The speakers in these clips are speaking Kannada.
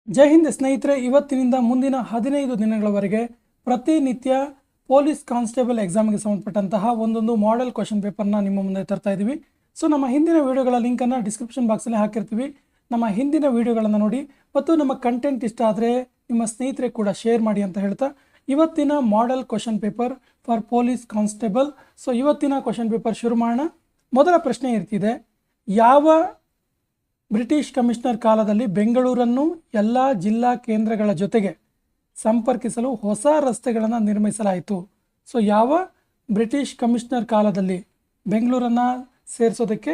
ಜೈ ಹಿಂದ್ ಸ್ನೇಹಿತರೆ, ಇವತ್ತಿನಿಂದ ಮುಂದಿನ 15 ದಿನಗಳವರೆಗೆ ಪ್ರತಿನಿತ್ಯ ಪೊಲೀಸ್ ಕಾನ್ಸ್ಟೇಬಲ್ ಎಕ್ಸಾಮ್ಗೆ ಸಂಬಂಧಪಟ್ಟಂತಹ ಒಂದೊಂದು ಮಾಡೆಲ್ ಕ್ವಶನ್ ಪೇಪರ್ನ ನಿಮ್ಮ ಮುಂದೆ ತರ್ತಾ ಇದ್ದೀವಿ. ಸೊ ನಮ್ಮ ಹಿಂದಿನ ವಿಡಿಯೋಗಳ ಲಿಂಕನ್ನು ಡಿಸ್ಕ್ರಿಪ್ಷನ್ ಬಾಕ್ಸಲ್ಲಿ ಹಾಕಿರ್ತೀವಿ. ನಮ್ಮ ಹಿಂದಿನ ವಿಡಿಯೋಗಳನ್ನು ನೋಡಿ ಮತ್ತು ನಮ್ಮ ಕಂಟೆಂಟ್ ಇಷ್ಟ ಆದರೆ ನಿಮ್ಮ ಸ್ನೇಹಿತರಿಗೆ ಕೂಡ ಶೇರ್ ಮಾಡಿ ಅಂತ ಹೇಳ್ತಾ ಇವತ್ತಿನ model question paper for police constable. So ಇವತ್ತಿನ ಕ್ವಶನ್ ಪೇಪರ್ ಶುರು ಮಾಡೋಣ. ಮೊದಲ ಪ್ರಶ್ನೆ ಇರ್ತಿದೆ, ಯಾವ ಬ್ರಿಟಿಷ್ ಕಮಿಷನರ್ ಕಾಲದಲ್ಲಿ ಬೆಂಗಳೂರನ್ನು ಎಲ್ಲ ಜಿಲ್ಲಾ ಕೇಂದ್ರಗಳ ಜೊತೆಗೆ ಸಂಪರ್ಕಿಸಲು ಹೊಸ ರಸ್ತೆಗಳನ್ನು ನಿರ್ಮಿಸಲಾಯಿತು? ಸೊ ಯಾವ ಬ್ರಿಟಿಷ್ ಕಮಿಷನರ್ ಕಾಲದಲ್ಲಿ ಬೆಂಗಳೂರನ್ನು ಸೇರಿಸೋದಕ್ಕೆ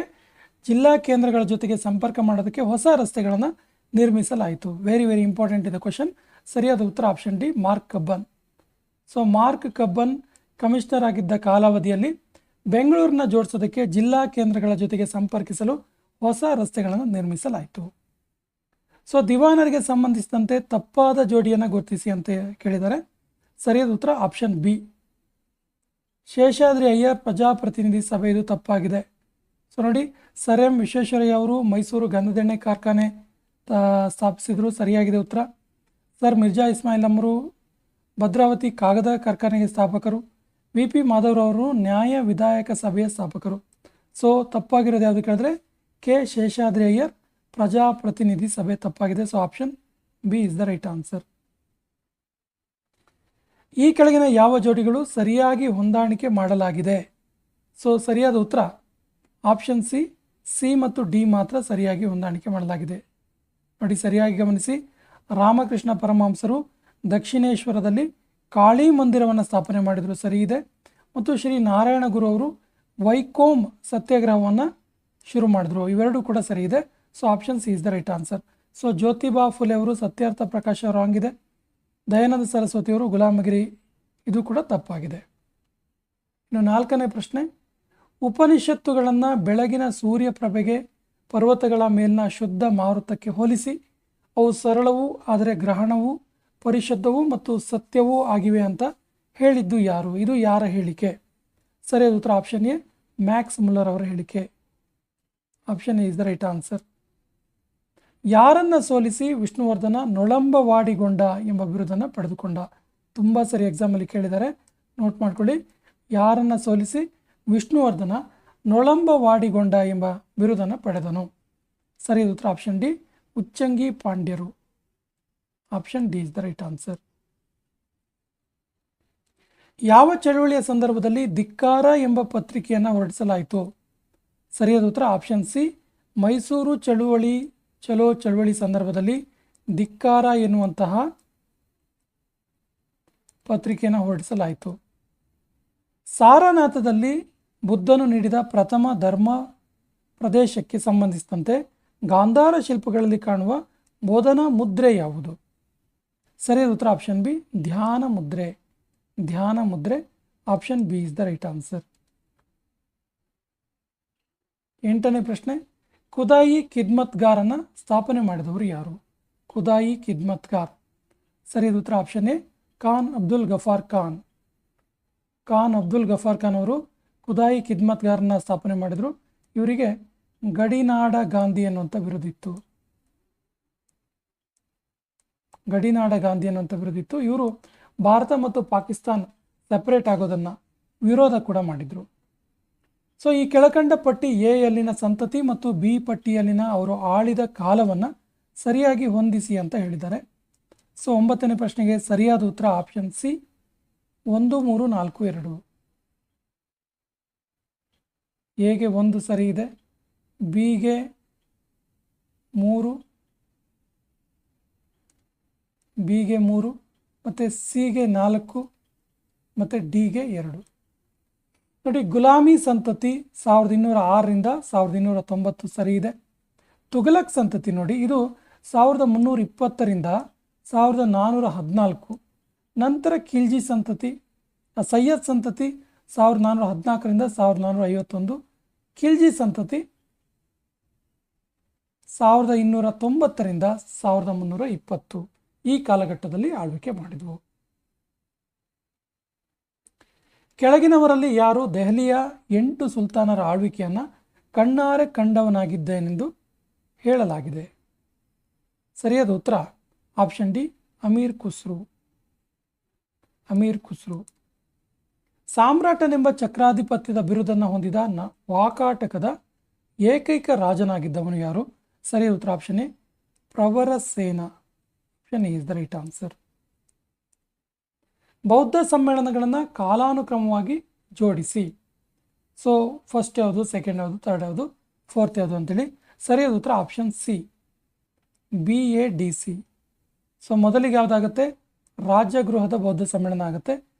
ಜಿಲ್ಲಾ ಕೇಂದ್ರಗಳ ಜೊತೆಗೆ ಸಂಪರ್ಕ ಮಾಡೋದಕ್ಕೆ ಹೊಸ ರಸ್ತೆಗಳನ್ನು ನಿರ್ಮಿಸಲಾಯಿತು? ವೆರಿ ವೆರಿ ಇಂಪಾರ್ಟೆಂಟ್ ಇದೆ ಕ್ವಶನ್. ಸರಿಯಾದ ಉತ್ತರ option D, mark Cubbon. So mark Cubbon commissioner ಆಗಿದ್ದ ಕಾಲಾವಧಿಯಲ್ಲಿ ಬೆಂಗಳೂರನ್ನ ಜೋಡಿಸೋದಕ್ಕೆ ಜಿಲ್ಲಾ ಕೇಂದ್ರಗಳ ಜೊತೆಗೆ ಸಂಪರ್ಕಿಸಲು ಹೊಸ ರಸ್ತೆಗಳನ್ನು ನಿರ್ಮಿಸಲಾಯಿತು. ಸೊ ದಿವಾನರಿಗೆ ಸಂಬಂಧಿಸಿದಂತೆ ತಪ್ಪಾದ ಜೋಡಿಯನ್ನು ಗುರುತಿಸಿ ಅಂತ ಕೇಳಿದ್ದಾರೆ. ಸರಿಯಾದ ಉತ್ತರ ಆಪ್ಷನ್ ಬಿ, ಶೇಷಾದ್ರಿ ಅಯ್ಯರ್ ಪ್ರಜಾಪ್ರತಿನಿಧಿ ಸಭೆ. ಇದು ತಪ್ಪಾಗಿದೆ. ಸೊ ನೋಡಿ, ಸರ್ ಎಂ ವಿಶ್ವೇಶ್ವರಯ್ಯ ಅವರು ಮೈಸೂರು ಗಂಧದೆಣ್ಣೆ ಕಾರ್ಖಾನೆ ಸ್ಥಾಪಿಸಿದರು. ಸರಿಯಾಗಿದೆ ಉತ್ತರ. ಸರ್ ಮಿರ್ಜಾ ಇಸ್ಮಾಯಿಲ್ ಅವರು ಭದ್ರಾವತಿ ಕಾಗದ ಕಾರ್ಖಾನೆಗೆ ಸ್ಥಾಪಕರು. ವಿ ಪಿ ಮಾಧವರವರು ನ್ಯಾಯ ವಿಧಾಯಕ ಸಭೆಯ ಸ್ಥಾಪಕರು. ಸೊ ತಪ್ಪಾಗಿರೋದು ಯಾವುದು ಕೇಳಿದ್ರೆ ಕೆ ಶೇಷಾದ್ರಿ ಅಯ್ಯರ್ ಪ್ರಜಾಪ್ರತಿನಿಧಿ ಸಭೆ. ತಪ್ಪಾಗಿದೆ. So option B is the right answer. ಈ ಕೆಳಗಿನ ಯಾವ ಜೋಡಿಗಳು ಸರಿಯಾಗಿ ಹೊಂದಾಣಿಕೆ ಮಾಡಲಾಗಿದೆ? ಸೊ ಸರಿಯಾದ ಉತ್ತರ ಆಪ್ಷನ್ ಸಿ, ಸಿ ಮತ್ತು ಡಿ ಮಾತ್ರ ಸರಿಯಾಗಿ ಹೊಂದಾಣಿಕೆ ಮಾಡಲಾಗಿದೆ. ನೋಡಿ, ಸರಿಯಾಗಿ ಗಮನಿಸಿ. ರಾಮಕೃಷ್ಣ ಪರಮಹಂಸರು ದಕ್ಷಿಣೇಶ್ವರದಲ್ಲಿ ಕಾಳಿ ಮಂದಿರವನ್ನು ಸ್ಥಾಪನೆ ಮಾಡಿದರು. ಸರಿ ಇದೆ. ಮತ್ತು ಶ್ರೀ ನಾರಾಯಣ ಗುರು ಅವರು ವೈಕೋಮ್ ಸತ್ಯಾಗ್ರಹವನ್ನು ಶುರು ಮಾಡಿದ್ರು. ಇವೆರಡೂ ಕೂಡ ಸರಿ ಇದೆ. So option C is the right answer. So Jyotiba Phule ಅವರು ಸತ್ಯಾರ್ಥ ಪ್ರಕಾಶ ರಾಂಗ್ ಇದೆ. ದಯಾನಂದ ಸರಸ್ವತಿಯವರು ಗುಲಾಮಗಿರಿ, ಇದು ಕೂಡ ತಪ್ಪಾಗಿದೆ. ಇನ್ನು ನಾಲ್ಕನೇ ಪ್ರಶ್ನೆ, ಉಪನಿಷತ್ತುಗಳನ್ನು ಬೆಳಗಿನ ಸೂರ್ಯಪ್ರಭೆಗೆ ಪರ್ವತಗಳ ಮೇಲಿನ ಶುದ್ಧ ಮಾರುತಕ್ಕೆ ಹೋಲಿಸಿ ಅವು ಸರಳವೂ ಆದರೆ ಗ್ರಹಣವೂ ಪರಿಶುದ್ಧವೂ ಮತ್ತು ಸತ್ಯವೂ ಆಗಿವೆ ಅಂತ ಹೇಳಿದ್ದು ಯಾರು? ಇದು ಯಾರ ಹೇಳಿಕೆ? ಸರಿಯಾದ ಉತ್ತರ ಆಪ್ಷನ್ ಎ, ಮ್ಯಾಕ್ಸ್ ಮುಲ್ಲರ್ ಅವರ ಹೇಳಿಕೆ. Option A is the right answer. ಯಾರನ್ನು ಸೋಲಿಸಿ ವಿಷ್ಣುವರ್ಧನ ನೊಳಂಬವಾಡಿಗೊಂಡ ಎಂಬ ಬಿರುದನ್ನು ಪಡೆದುಕೊಂಡ? ತುಂಬ ಸರಿ, ಎಕ್ಸಾಮಲ್ಲಿ ಕೇಳಿದ್ದಾರೆ, ನೋಟ್ ಮಾಡ್ಕೊಳ್ಳಿ. ಯಾರನ್ನು ಸೋಲಿಸಿ ವಿಷ್ಣುವರ್ಧನ ನೊಳಂಬವಾಡಿಗೊಂಡ ಎಂಬ ಬಿರುದನ್ನು ಪಡೆದನು? ಸರಿಯಾದ ಉತ್ತರ ಆಪ್ಷನ್ ಡಿ, ಉಚ್ಚಂಗಿ ಪಾಂಡ್ಯರು. Option D is the right answer. ಯಾವ ಚಳುವಳಿಯ ಸಂದರ್ಭದಲ್ಲಿ ಧಿಕ್ಕಾರ ಎಂಬ ಪತ್ರಿಕೆಯನ್ನು ಹೊರಡಿಸಲಾಯಿತು? ಸರಿಯಾದ ಉತ್ತರ ಆಪ್ಷನ್ ಸಿ, ಮೈಸೂರು ಚಳುವಳಿ ಸಂದರ್ಭದಲ್ಲಿ ಧಿಕ್ಕಾರ ಎನ್ನುವಂತಹ ಪತ್ರಿಕೆಯನ್ನು ಹೊರಡಿಸಲಾಯಿತು. ಸಾರನಾಥದಲ್ಲಿ ಬುದ್ಧನು ನೀಡಿದ ಪ್ರಥಮ ಧರ್ಮ ಪ್ರದೇಶಕ್ಕೆ ಸಂಬಂಧಿಸಿದಂತೆ ಗಾಂಧಾರ ಶಿಲ್ಪಗಳಲ್ಲಿ ಕಾಣುವ ಬೋಧನಾ ಮುದ್ರೆ ಯಾವುದು? ಸರಿಯಾದ ಉತ್ತರ ಆಪ್ಷನ್ ಬಿ, ಧ್ಯಾನ ಮುದ್ರೆ. ಧ್ಯಾನ ಮುದ್ರೆ. Option B is the right answer. ಎಂಟನೇ ಪ್ರಶ್ನೆ, ಖುದಾಯಿ ಖಿದ್ಮತ್ಗಾರನ್ನು ಸ್ಥಾಪನೆ ಮಾಡಿದವರು ಯಾರು? ಖುದಾಯಿ ಖಿದ್ಮತ್ಗಾರ್. ಸರಿಯಾದ ಉತ್ತರ ಆಪ್ಷನ್ ಎ, ಖಾನ್ ಅಬ್ದುಲ್ ಗಫಾರ್ ಖಾನ್. ಖಾನ್ ಅಬ್ದುಲ್ ಗಫಾರ್ ಖಾನ್ ಅವರು ಖುದಾಯಿ ಖಿದ್ಮತ್ಗಾರನ್ನ ಸ್ಥಾಪನೆ ಮಾಡಿದರು. ಇವರಿಗೆ ಗಡಿನಾಡ ಗಾಂಧಿ ಅನ್ನುವಂಥ ಬಿರುದಿತ್ತು. ಗಡಿನಾಡ ಗಾಂಧಿ ಅನ್ನುವಂಥ ಬಿರುದಿತ್ತು. ಇವರು ಭಾರತ ಮತ್ತು ಪಾಕಿಸ್ತಾನ್ ಸೆಪರೇಟ್ ಆಗೋದನ್ನು ವಿರೋಧ ಕೂಡ ಮಾಡಿದರು. ಸೊ ಈ ಕೆಳಕಂಡ ಪಟ್ಟಿ ಎ ಯಲ್ಲಿನ ಸಂತತಿ ಮತ್ತು ಬಿ ಪಟ್ಟಿಯಲ್ಲಿನ ಅವರು ಆಳಿದ ಕಾಲವನ್ನು ಸರಿಯಾಗಿ ಹೊಂದಿಸಿ ಅಂತ ಹೇಳಿದ್ದಾರೆ. ಸೊ 9ನೇ ಪ್ರಶ್ನೆಗೆ ಸರಿಯಾದ ಉತ್ತರ ಆಪ್ಷನ್ ಸಿ, 1, 3, 4, 2. ಎಗೆ 1 ಸರಿ ಇದೆ, ಬಿಗೆ 3, ಬಿಗೆ 3, ಮತ್ತು ಸಿಗೆ 4 ಮತ್ತು ಡಿಗೆ 2. ನೋಡಿ, ಗುಲಾಮಿ ಸಂತತಿ 1206ರಿಂದ 1290 ಸರಿ ಇದೆ. ತುಘಲಕ್ ಸಂತತಿ ನೋಡಿ, ಇದು 1320ರಿಂದ 1414. ನಂತರ ಖಿಲ್ಜಿ ಸಂತತಿ, ಸೈಯದ್ ಸಂತತಿ 1414ರಿಂದ 1451. ಖಿಲ್ಜಿ ಸಂತತಿ 1290ರಿಂದ 1320 ಈ ಕಾಲಘಟ್ಟದಲ್ಲಿ ಆಳ್ವಿಕೆ ಮಾಡಿದವು. ಕೆಳಗಿನವರಲ್ಲಿ ಯಾರು ದೆಹಲಿಯ 8 ಸುಲ್ತಾನರ ಆಳ್ವಿಕೆಯನ್ನು ಕಣ್ಣಾರೆ ಕಂಡವನಾಗಿದ್ದೇನೆಂದು ಹೇಳಲಾಗಿದೆ? ಸರಿಯಾದ ಉತ್ತರ ಆಪ್ಷನ್ ಡಿ ಅಮೀರ್ ಖುಸ್ರು. ಅಮೀರ್ ಖುಸ್ರು. ಸಾಮ್ರಾಟನೆಂಬ ಚಕ್ರಾಧಿಪತ್ಯದ ಬಿರುದನ್ನು ಹೊಂದಿದ ವಾಕಾಟಕದ ಏಕೈಕ ರಾಜನಾಗಿದ್ದವನು ಯಾರು? ಸರಿಯಾದ ಉತ್ತರ option A Pravarasena. Option A is the right answer. ಬೌದ್ಧ ಸಮ್ಮೇಳನಗಳನ್ನು ಕಾಲಾನುಕ್ರಮವಾಗಿ ಜೋಡಿಸಿ. ಸೊ ಫಸ್ಟ್ ಯಾವುದು, ಸೆಕೆಂಡ್ ಯಾವುದು, ಥರ್ಡ್ ಯಾವುದು, ಫೋರ್ತ್ ಯಾವುದು ಅಂತೇಳಿ. ಸರಿಯಾದ ಉತ್ತರ ಆಪ್ಷನ್ ಸಿ BADC. ಸೊ ಮೊದಲಿಗೆ ಯಾವುದಾಗುತ್ತೆ? ರಾಜಗೃಹದ ಬೌದ್ಧ ಸಮ್ಮೇಳನ ಆಗುತ್ತೆ.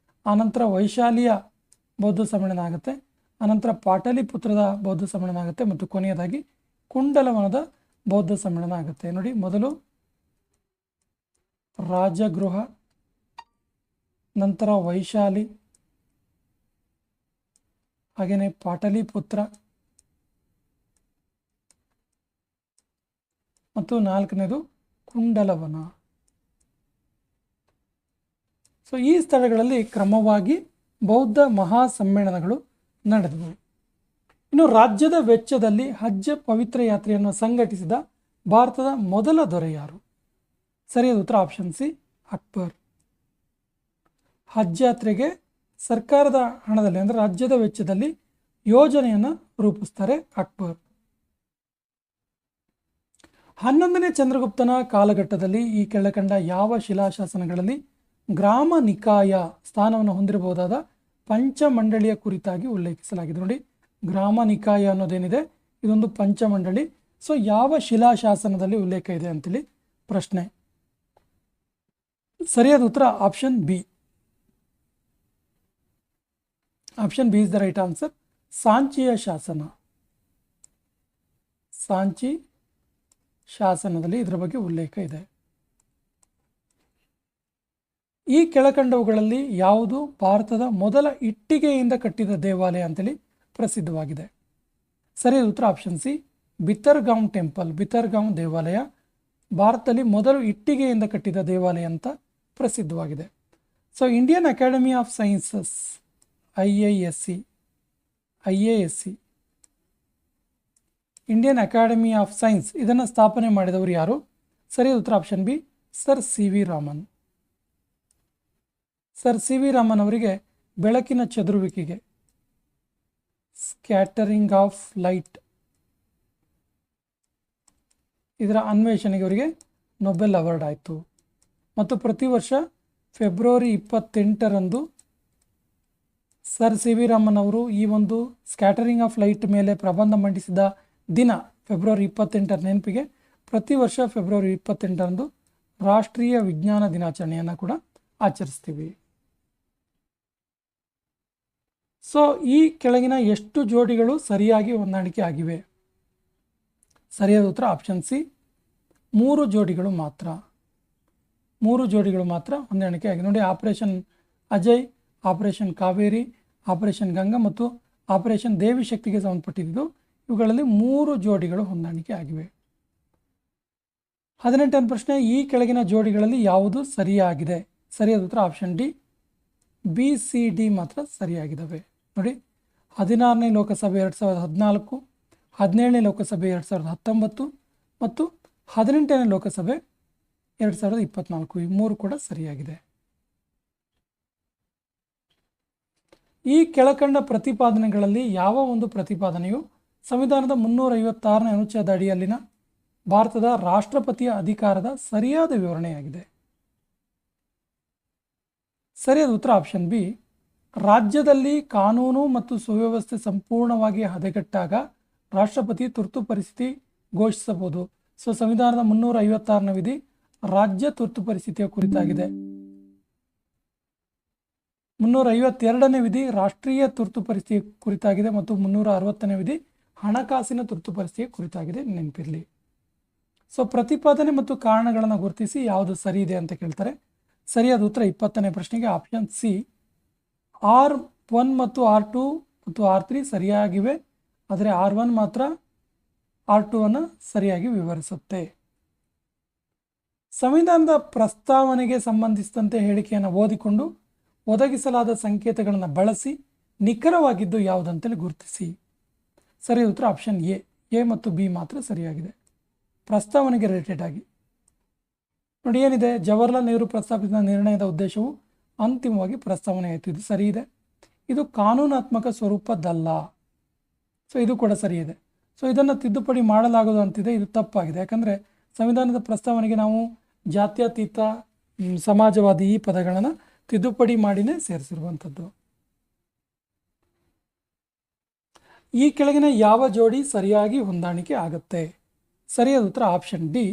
ಆನಂತರ ವೈಶಾಲಿಯ ಬೌದ್ಧ ಸಮ್ಮೇಳನ ಆಗುತ್ತೆ. ಅನಂತರ ಪಾಟಲಿಪುತ್ರದ ಬೌದ್ಧ ಸಮ್ಮೇಳನ ಆಗುತ್ತೆ. ಮತ್ತು ಕೊನೆಯದಾಗಿ ಕುಂಡಲವನದ ಬೌದ್ಧ ಸಮ್ಮೇಳನ ಆಗುತ್ತೆ. ನೋಡಿ, ಮೊದಲು ರಾಜಗೃಹ, ನಂತರ ವೈಶಾಲಿ, ಹಾಗೆಯೇ ಪಾಟಲಿಪುತ್ರ, ಮತ್ತು ನಾಲ್ಕನೇದು ಕುಂಡಲವನ. ಸೊ ಈ ಸ್ಥಳಗಳಲ್ಲಿ ಕ್ರಮವಾಗಿ ಬೌದ್ಧ ಮಹಾಸಮ್ಮೇಳನಗಳು ನಡೆದವು. ಇನ್ನು ರಾಜ್ಯದ ವೆಚ್ಚದಲ್ಲಿ ಹಜ್ ಪವಿತ್ರ ಯಾತ್ರೆಯನ್ನು ಸಂಘಟಿಸಿದ ಭಾರತದ ಮೊದಲ ದೊರೆ ಯಾರು? ಸರಿಯಾದ ಉತ್ತರ ಆಪ್ಷನ್ ಸಿ ಅಕ್ಬರ್. ಹಜ್ ಯಾತ್ರೆಗೆ ಸರ್ಕಾರದ ಹಣದಲ್ಲಿ ಅಂದರೆ ರಾಜ್ಯದ ವೆಚ್ಚದಲ್ಲಿ ಯೋಜನೆಯನ್ನು ರೂಪಿಸ್ತಾರೆ ಅಕ್ಬರ್. 11ನೇ ಚಂದ್ರಗುಪ್ತನ ಕಾಲಘಟ್ಟದಲ್ಲಿ ಈ ಕೆಳಕಂಡ ಯಾವ ಶಿಲಾಶಾಸನಗಳಲ್ಲಿ ಗ್ರಾಮ ನಿಕಾಯ ಸ್ಥಾನವನ್ನು ಹೊಂದಿರಬಹುದಾದ ಪಂಚಮಂಡಳಿಯ ಕುರಿತಾಗಿ ಉಲ್ಲೇಖಿಸಲಾಗಿದೆ? ನೋಡಿ, ಗ್ರಾಮ ನಿಕಾಯ ಅನ್ನೋದೇನಿದೆ ಇದೊಂದು ಪಂಚಮಂಡಳಿ. ಸೊ ಯಾವ ಶಿಲಾಶಾಸನದಲ್ಲಿ ಉಲ್ಲೇಖ ಇದೆ ಅಂತೇಳಿ ಪ್ರಶ್ನೆ. ಸರಿಯಾದ ಉತ್ತರ option B. Option B is the right answer. ಸಾಂಚಿಯ ಶಾಸನ. ಸಾಂಚಿ ಶಾಸನದಲ್ಲಿ ಇದರ ಬಗ್ಗೆ ಉಲ್ಲೇಖ ಇದೆ. ಈ ಕೆಳಕಂಡವುಗಳಲ್ಲಿ ಯಾವುದು ಭಾರತದ ಮೊದಲ ಇಟ್ಟಿಗೆಯಿಂದ ಕಟ್ಟಿದ ದೇವಾಲಯ ಅಂತೇಳಿ ಪ್ರಸಿದ್ಧವಾಗಿದೆ? ಸರಿಯಾದ ಉತ್ತರ ಆಪ್ಷನ್ ಸಿ ಬಿತರ್ಗಾಂವ್ ಟೆಂಪಲ್. ಬಿತರ್ಗಾಂವ್ ದೇವಾಲಯ ಭಾರತದಲ್ಲಿ ಮೊದಲು ಇಟ್ಟಿಗೆಯಿಂದ ಕಟ್ಟಿದ ದೇವಾಲಯ ಅಂತ ಪ್ರಸಿದ್ಧವಾಗಿದೆ. So Indian academy of sciences IISc Indian academy of science ಇದನ್ನು ಸ್ಥಾಪನೆ ಮಾಡಿದವರು ಯಾರು? ಸರಿಯಾದ ಉತ್ತರ option B sir CV Raman. Sir CV Raman ಅವರಿಗೆ ಬೆಳಕಿನ ಚದುರುವಿಕೆಗೆ, ಸ್ಕ್ಯಾಟರಿಂಗ್ ಆಫ್ ಲೈಟ್, ಇದರ ಅನ್ವೇಷಣೆಗೆ ಅವರಿಗೆ ನೊಬೆಲ್ ಅವಾರ್ಡ್ ಆಯಿತು. ಮತ್ತು ಪ್ರತಿ ವರ್ಷ ಫೆಬ್ರವರಿ 28ರಂದು ಸರ್ CV ರಾಮನ್ ಅವರು ಈ ಒಂದು ಸ್ಕ್ಯಾಟರಿಂಗ್ ಆಫ್ ಲೈಟ್ ಮೇಲೆ ಪ್ರಬಂಧ ಮಂಡಿಸಿದ ದಿನ ಫೆಬ್ರವರಿ 28ರ ನೆನಪಿಗೆ ಪ್ರತಿ ವರ್ಷ ಫೆಬ್ರವರಿ 28ರಂದು ರಾಷ್ಟ್ರೀಯ ವಿಜ್ಞಾನ ದಿನಾಚರಣೆಯನ್ನು ಕೂಡ ಆಚರಿಸ್ತೀವಿ. ಸೊ ಈ ಕೆಳಗಿನ ಎಷ್ಟು ಜೋಡಿಗಳು ಸರಿಯಾಗಿ ಹೊಂದಾಣಿಕೆ ಆಗಿವೆ? ಸರಿಯಾದ ಉತ್ತರ ಆಪ್ಷನ್ ಸಿ 3 ಜೋಡಿಗಳು ಮಾತ್ರ. 3 ಜೋಡಿಗಳು ಮಾತ್ರ ಹೊಂದಾಣಿಕೆ ಆಗಿದೆ. ನೋಡಿ, operation Ajay, operation Kaveri, operation Ganga ಮತ್ತು ಆಪರೇಷನ್ ದೇವಿ ಶಕ್ತಿಗೆ ಸಂಬಂಧಪಟ್ಟಿದ್ದು ಇವುಗಳಲ್ಲಿ 3 ಜೋಡಿಗಳು ಹೊಂದಾಣಿಕೆ ಆಗಿವೆ. 18ನೇ ಪ್ರಶ್ನೆ, ಈ ಕೆಳಗಿನ ಜೋಡಿಗಳಲ್ಲಿ ಯಾವುದು ಸರಿಯಾಗಿದೆ? ಸರಿಯಾದ ಉತ್ತರ ಆಪ್ಷನ್ ಡಿ BCD ಮಾತ್ರ ಸರಿಯಾಗಿದ್ದಾವೆ. ನೋಡಿ, 16ನೇ ಲೋಕಸಭೆ 2014, 17ನೇ ಲೋಕಸಭೆ 2019 ಮತ್ತು 18ನೇ ಲೋಕಸಭೆ 2024 ಈ 3 ಕೂಡ ಸರಿಯಾಗಿದೆ. ಈ ಕೆಳಕಂಡ ಪ್ರತಿಪಾದನೆಗಳಲ್ಲಿ ಯಾವ ಒಂದು ಪ್ರತಿಪಾದನೆಯು ಸಂವಿಧಾನದ 356ನೇ ಅನುಚ್ಛೇದ ಅಡಿಯಲ್ಲಿನ ಭಾರತದ ರಾಷ್ಟ್ರಪತಿಯ ಅಧಿಕಾರದ ಸರಿಯಾದ ವಿವರಣೆಯಾಗಿದೆ? ಸರಿಯಾದ ಉತ್ತರ ಆಪ್ಷನ್ ಬಿ ರಾಜ್ಯದಲ್ಲಿ ಕಾನೂನು ಮತ್ತು ಸುವ್ಯವಸ್ಥೆ ಸಂಪೂರ್ಣವಾಗಿ ಹದಗೆಟ್ಟಾಗ ರಾಷ್ಟ್ರಪತಿ ತುರ್ತು ಪರಿಸ್ಥಿತಿ ಘೋಷಿಸಬಹುದು. ಸೊ ಸಂವಿಧಾನದ 356ನೇ ವಿಧಿ ರಾಜ್ಯ ತುರ್ತು ಪರಿಸ್ಥಿತಿಯ ಕುರಿತಾಗಿದೆ. 352ನೇ ವಿಧಿ ರಾಷ್ಟ್ರೀಯ ತುರ್ತು ಪರಿಸ್ಥಿತಿ ಕುರಿತಾಗಿದೆ ಮತ್ತು 360ನೇ ವಿಧಿ ಹಣಕಾಸಿನ ತುರ್ತು ಪರಿಸ್ಥಿತಿಯ ಕುರಿತಾಗಿದೆ, ನೆನಪಿರಲಿ. ಸೊ ಪ್ರತಿಪಾದನೆ ಮತ್ತು ಕಾರಣಗಳನ್ನು ಗುರುತಿಸಿ ಯಾವುದು ಸರಿ ಇದೆ ಅಂತ ಕೇಳ್ತಾರೆ. ಸರಿಯಾದ ಉತ್ತರ 20ನೇ ಪ್ರಶ್ನೆಗೆ ಆಪ್ಷನ್ ಸಿ R1 ಮತ್ತು R2 ಮತ್ತು R3 ಸರಿಯಾಗಿವೆ, ಆದರೆ R1 ಮಾತ್ರ R2 ಅನ್ನು ಸರಿಯಾಗಿ ವಿವರಿಸುತ್ತೆ. ಸಂವಿಧಾನದ ಪ್ರಸ್ತಾವನೆಗೆ ಸಂಬಂಧಿಸಿದಂತೆ ಹೇಳಿಕೆಯನ್ನು ಓದಿಕೊಂಡು ಒದಗಿಸಲಾದ ಸಂಕೇತಗಳನ್ನು ಬಳಸಿ ನಿಖರವಾಗಿದ್ದು ಯಾವುದಂತೇಳಿ ಗುರುತಿಸಿ. ಸರಿಯಾದ ಉತ್ತರ ಆಪ್ಷನ್ ಎ ಮತ್ತು ಬಿ ಮಾತ್ರ ಸರಿಯಾಗಿದೆ. ಪ್ರಸ್ತಾವನೆಗೆ ರಿಲೇಟೆಡ್ ಆಗಿ ನೋಡಿ ಏನಿದೆ, ಜವಾಹರ್ಲಾಲ್ ನೆಹರು ಪ್ರಸ್ತಾಪಿಸಿದ ನಿರ್ಣಯದ ಉದ್ದೇಶವು ಅಂತಿಮವಾಗಿ ಪ್ರಸ್ತಾವನೆ ಆಯಿತು. ಇದು ಸರಿ ಇದೆ. ಇದು ಕಾನೂನಾತ್ಮಕ ಸ್ವರೂಪದ್ದಲ್ಲ. ಸೊ ಇದು ಕೂಡ ಸರಿ ಇದೆ. ಸೊ ಇದನ್ನು ತಿದ್ದುಪಡಿ ಮಾಡಲಾಗೋದು ಅಂತಿದೆ. ಇದು ತಪ್ಪಾಗಿದೆ. ಯಾಕಂದರೆ ಸಂವಿಧಾನದ ಪ್ರಸ್ತಾವನೆಗೆ ನಾವು ಜಾತ್ಯತೀತ, ಸಮಾಜವಾದಿ ಈ ಪದಗಳನ್ನು ತಿದ್ದುಪಡಿ ಮಾಡಿನೇ ಸೇರಿಸಿರುವಂಥದ್ದು. ಈ ಕೆಳಗಿನ ಯಾವ ಜೋಡಿ ಸರಿಯಾಗಿ ಹೊಂದಾಣಿಕೆ ಆಗುತ್ತೆ? ಸರಿಯಾದ ಉತ್ತರ ಆಪ್ಷನ್ ಡಿ,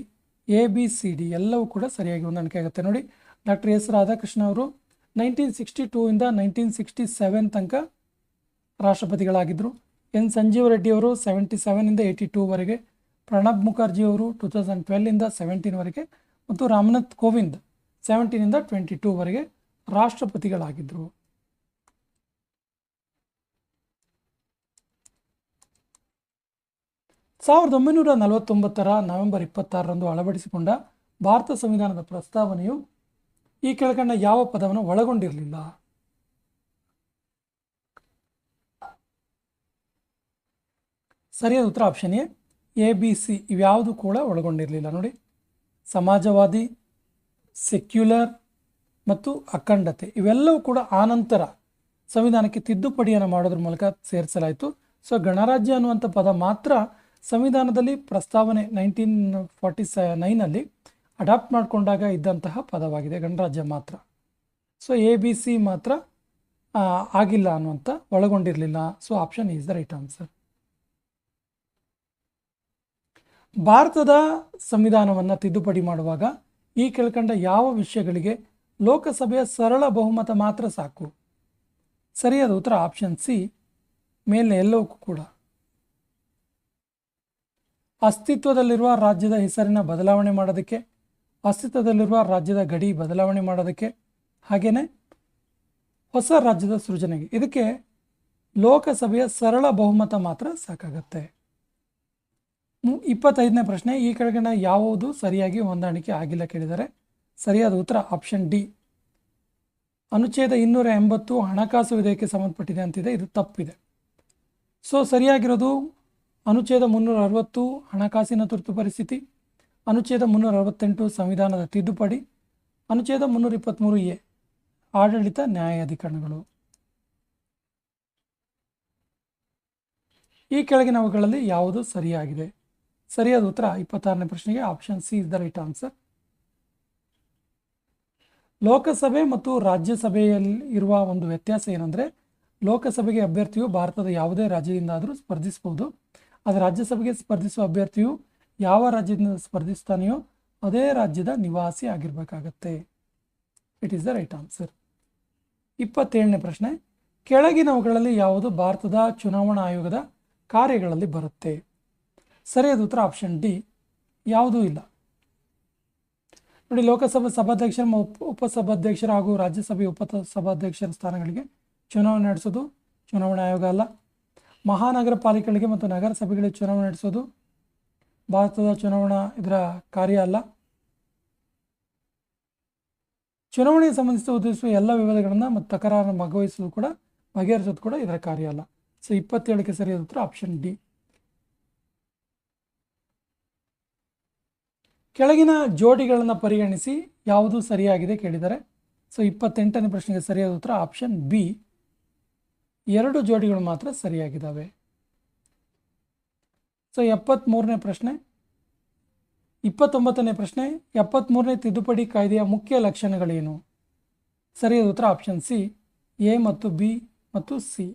ABCD ಎಲ್ಲವೂ ಕೂಡ ಸರಿಯಾಗಿ ಹೊಂದಾಣಿಕೆ ಆಗುತ್ತೆ. ನೋಡಿ, ಡಾಕ್ಟರ್ ಎಸ್ ರಾಧಾಕೃಷ್ಣ ಅವರು 1962 ಇಂದ 1967 ತನಕ ರಾಷ್ಟ್ರಪತಿಗಳಾಗಿದ್ದರು. ಎನ್ ಸಂಜೀವ ರೆಡ್ಡಿ ಅವರು 77 ಇಂದ 82ವರೆಗೆ, ಪ್ರಣಬ್ ಮುಖರ್ಜಿ ಅವರು 2012 ಇಂದ 17ವರೆಗೆ ಮತ್ತು ರಾಮನಾಥ್ ಕೋವಿಂದ್ 17 ಇಂದ 22ವರೆಗೆ ರಾಷ್ಟ್ರಪತಿಗಳಾಗಿದ್ದರು. ಸಾವಿರದ 1949 ನವೆಂಬರ್ 26ರಂದು ಅಳವಡಿಸಿಕೊಂಡ ಭಾರತ ಸಂವಿಧಾನದ ಪ್ರಸ್ತಾವನೆಯು ಈ ಕೆಳಕಂಡ ಯಾವ ಪದವನ್ನು ಒಳಗೊಂಡಿರಲಿಲ್ಲ? ಸರಿಯಾದ ಉತ್ತರ ಆಪ್ಷನ್ ಎ, ABC ಇವ್ಯಾವುದು ಕೂಡ ಒಳಗೊಂಡಿರಲಿಲ್ಲ. ನೋಡಿ, ಸಮಾಜವಾದಿ, ಸೆಕ್ಯುಲರ್ ಮತ್ತು ಅಖಂಡತೆ ಇವೆಲ್ಲವೂ ಕೂಡ ಆನಂತರ ಸಂವಿಧಾನಕ್ಕೆ ತಿದ್ದುಪಡಿಯನ್ನು ಮಾಡೋದ್ರ ಮೂಲಕ ಸೇರಿಸಲಾಯಿತು. ಸೊ ಗಣರಾಜ್ಯ ಅನ್ನುವಂಥ ಪದ ಮಾತ್ರ ಸಂವಿಧಾನದಲ್ಲಿ ಪ್ರಸ್ತಾವನೆ 1949ನಲ್ಲಿ ಅಡಾಪ್ಟ್ ಮಾಡಿಕೊಂಡಾಗ ಇದ್ದಂತಹ ಪದವಾಗಿದೆ, ಗಣರಾಜ್ಯ ಮಾತ್ರ. ಸೊ ABC ಮಾತ್ರ ಆಗಿಲ್ಲ ಅನ್ನುವಂಥ, ಒಳಗೊಂಡಿರಲಿಲ್ಲ. So option is the right answer. ಭಾರತದ ಸಂವಿಧಾನವನ್ನು ತಿದ್ದುಪಡಿ ಮಾಡುವಾಗ ಈ ಕೆಳಕಂಡ ಯಾವ ವಿಷಯಗಳಿಗೆ ಲೋಕಸಭೆಯ ಸರಳ ಬಹುಮತ ಮಾತ್ರ ಸಾಕು? ಸರಿಯಾದ ಉತ್ತರ ಆಪ್ಷನ್ ಸಿ, ಮೇಲೆ ಎಲ್ಲವಕ್ಕೂ ಕೂಡ. ಅಸ್ತಿತ್ವದಲ್ಲಿರುವ ರಾಜ್ಯದ ಹೆಸರಿನ ಬದಲಾವಣೆ ಮಾಡೋದಕ್ಕೆ, ಅಸ್ತಿತ್ವದಲ್ಲಿರುವ ರಾಜ್ಯದ ಗಡಿ ಬದಲಾವಣೆ ಮಾಡೋದಕ್ಕೆ, ಹಾಗೆಯೇ ಹೊಸ ರಾಜ್ಯದ ಸೃಜನೆಗೆ, ಇದಕ್ಕೆ ಲೋಕಸಭೆಯ ಸರಳ ಬಹುಮತ ಮಾತ್ರ ಸಾಕಾಗತ್ತೆ. 25ನೇ ಪ್ರಶ್ನೆ, ಈ ಕೆಳಗಿನ ಯಾವುದು ಸರಿಯಾಗಿ ಹೊಂದಾಣಿಕೆ ಆಗಿಲ್ಲ ಕೇಳಿದರೆ? ಸರಿಯಾದ ಉತ್ತರ ಆಪ್ಷನ್ ಡಿ, ಅನುಚ್ಛೇದ 280 ಹಣಕಾಸು ವಿಧೇಯಕ್ಕೆ ಸಂಬಂಧಪಟ್ಟಿದೆ ಅಂತಿದೆ. ಇದು ತಪ್ಪಿದೆ. ಸೊ ಸರಿಯಾಗಿರೋದು ಅನುಚ್ಛೇದ 360 ಹಣಕಾಸಿನ ತುರ್ತು ಪರಿಸ್ಥಿತಿ, ಅನುಚ್ಛೇದ 368 ಸಂವಿಧಾನದ ತಿದ್ದುಪಡಿ, ಅನುಚ್ಛೇದ 323A ಆಡಳಿತ ನ್ಯಾಯಾಧಿಕರಣಗಳು. ಈ ಕೆಳಗಿನವುಗಳಲ್ಲಿ ಯಾವುದು ಸರಿಯಾಗಿದೆ? ಸರಿಯಾದ ಉತ್ತರ 26ನೇ ಪ್ರಶ್ನೆಗೆ option C is the right answer. ಲೋಕಸಭೆ ಮತ್ತು ರಾಜ್ಯಸಭೆಯಲ್ಲಿ ಇರುವ ಒಂದು ವ್ಯತ್ಯಾಸ ಏನಂದರೆ, ಲೋಕಸಭೆಗೆ ಅಭ್ಯರ್ಥಿಯು ಭಾರತದ ಯಾವುದೇ ರಾಜ್ಯದಿಂದಾದರೂ ಸ್ಪರ್ಧಿಸಬಹುದು. ಆದರೆ ರಾಜ್ಯಸಭೆಗೆ ಸ್ಪರ್ಧಿಸುವ ಅಭ್ಯರ್ಥಿಯು ಯಾವ ರಾಜ್ಯದಿಂದ ಸ್ಪರ್ಧಿಸ್ತಾನೆಯೋ ಅದೇ ರಾಜ್ಯದ ನಿವಾಸಿ ಆಗಿರಬೇಕಾಗತ್ತೆ. It is the right answer. 27ನೇ ಪ್ರಶ್ನೆ, ಕೆಳಗಿನವುಗಳಲ್ಲಿ ಯಾವುದು ಭಾರತದ ಚುನಾವಣಾ ಆಯೋಗದ ಕಾರ್ಯಗಳಲ್ಲಿ ಬರುತ್ತೆ? ಸರಿಯಾದ ಉತ್ತರ ಆಪ್ಷನ್ ಡಿ, ಯಾವುದೂ ಇಲ್ಲ. ನೋಡಿ, ಲೋಕಸಭಾ ಸಭಾಧ್ಯಕ್ಷರ ಉಪಸಭಾಧ್ಯಕ್ಷರ ಹಾಗೂ ರಾಜ್ಯಸಭೆ ಉಪಸಭಾಧ್ಯಕ್ಷರ ಸ್ಥಾನಗಳಿಗೆ ಚುನಾವಣೆ ನಡೆಸೋದು ಚುನಾವಣಾ ಆಯೋಗ ಅಲ್ಲ. ಮಹಾನಗರ ಪಾಲಿಕೆಗಳಿಗೆ ಮತ್ತು ನಗರಸಭೆಗಳಿಗೆ ಚುನಾವಣೆ ನಡೆಸೋದು ಭಾರತದ ಚುನಾವಣಾ ಇದರ ಕಾರ್ಯ ಅಲ್ಲ. ಚುನಾವಣೆಗೆ ಸಂಬಂಧಿಸಿದ ಉದ್ದೇಶಿಸುವ ಎಲ್ಲ ವಿವಾದಗಳನ್ನು ಮತ್ತು ತಕರಾರನ್ನು ಬಗೆಹರಿಸೋದು ಕೂಡ ಇದರ ಕಾರ್ಯ ಅಲ್ಲ. ಸೊ 27ಕ್ಕೆ ಸರಿಯಾದ ಉತ್ತರ ಆಪ್ಷನ್ ಡಿ. ಕೆಳಗಿನ ಜೋಡಿಗಳನ್ನು ಪರಿಗಣಿಸಿ ಯಾವುದು ಸರಿಯಾಗಿದೆ ಕೇಳಿದರೆ? ಸೊ 28ನೇ ಪ್ರಶ್ನೆಗೆ ಸರಿಯಾದ ಉತ್ತರ ಆಪ್ಷನ್ ಬಿ, 2 ಜೋಡಿಗಳು ಮಾತ್ರ ಸರಿಯಾಗಿದ್ದಾವೆ. ಸೊ 73ನೇ ಪ್ರಶ್ನೆ, 29ನೇ ಪ್ರಶ್ನೆ, 73ನೇ ತಿದ್ದುಪಡಿ ಕಾಯ್ದೆಯ ಮುಖ್ಯ ಲಕ್ಷಣಗಳೇನು? ಸರಿಯಾದ ಉತ್ತರ ಆಪ್ಷನ್ ಸಿ, ಎ ಮತ್ತು ಬಿ ಮತ್ತು ಸಿ.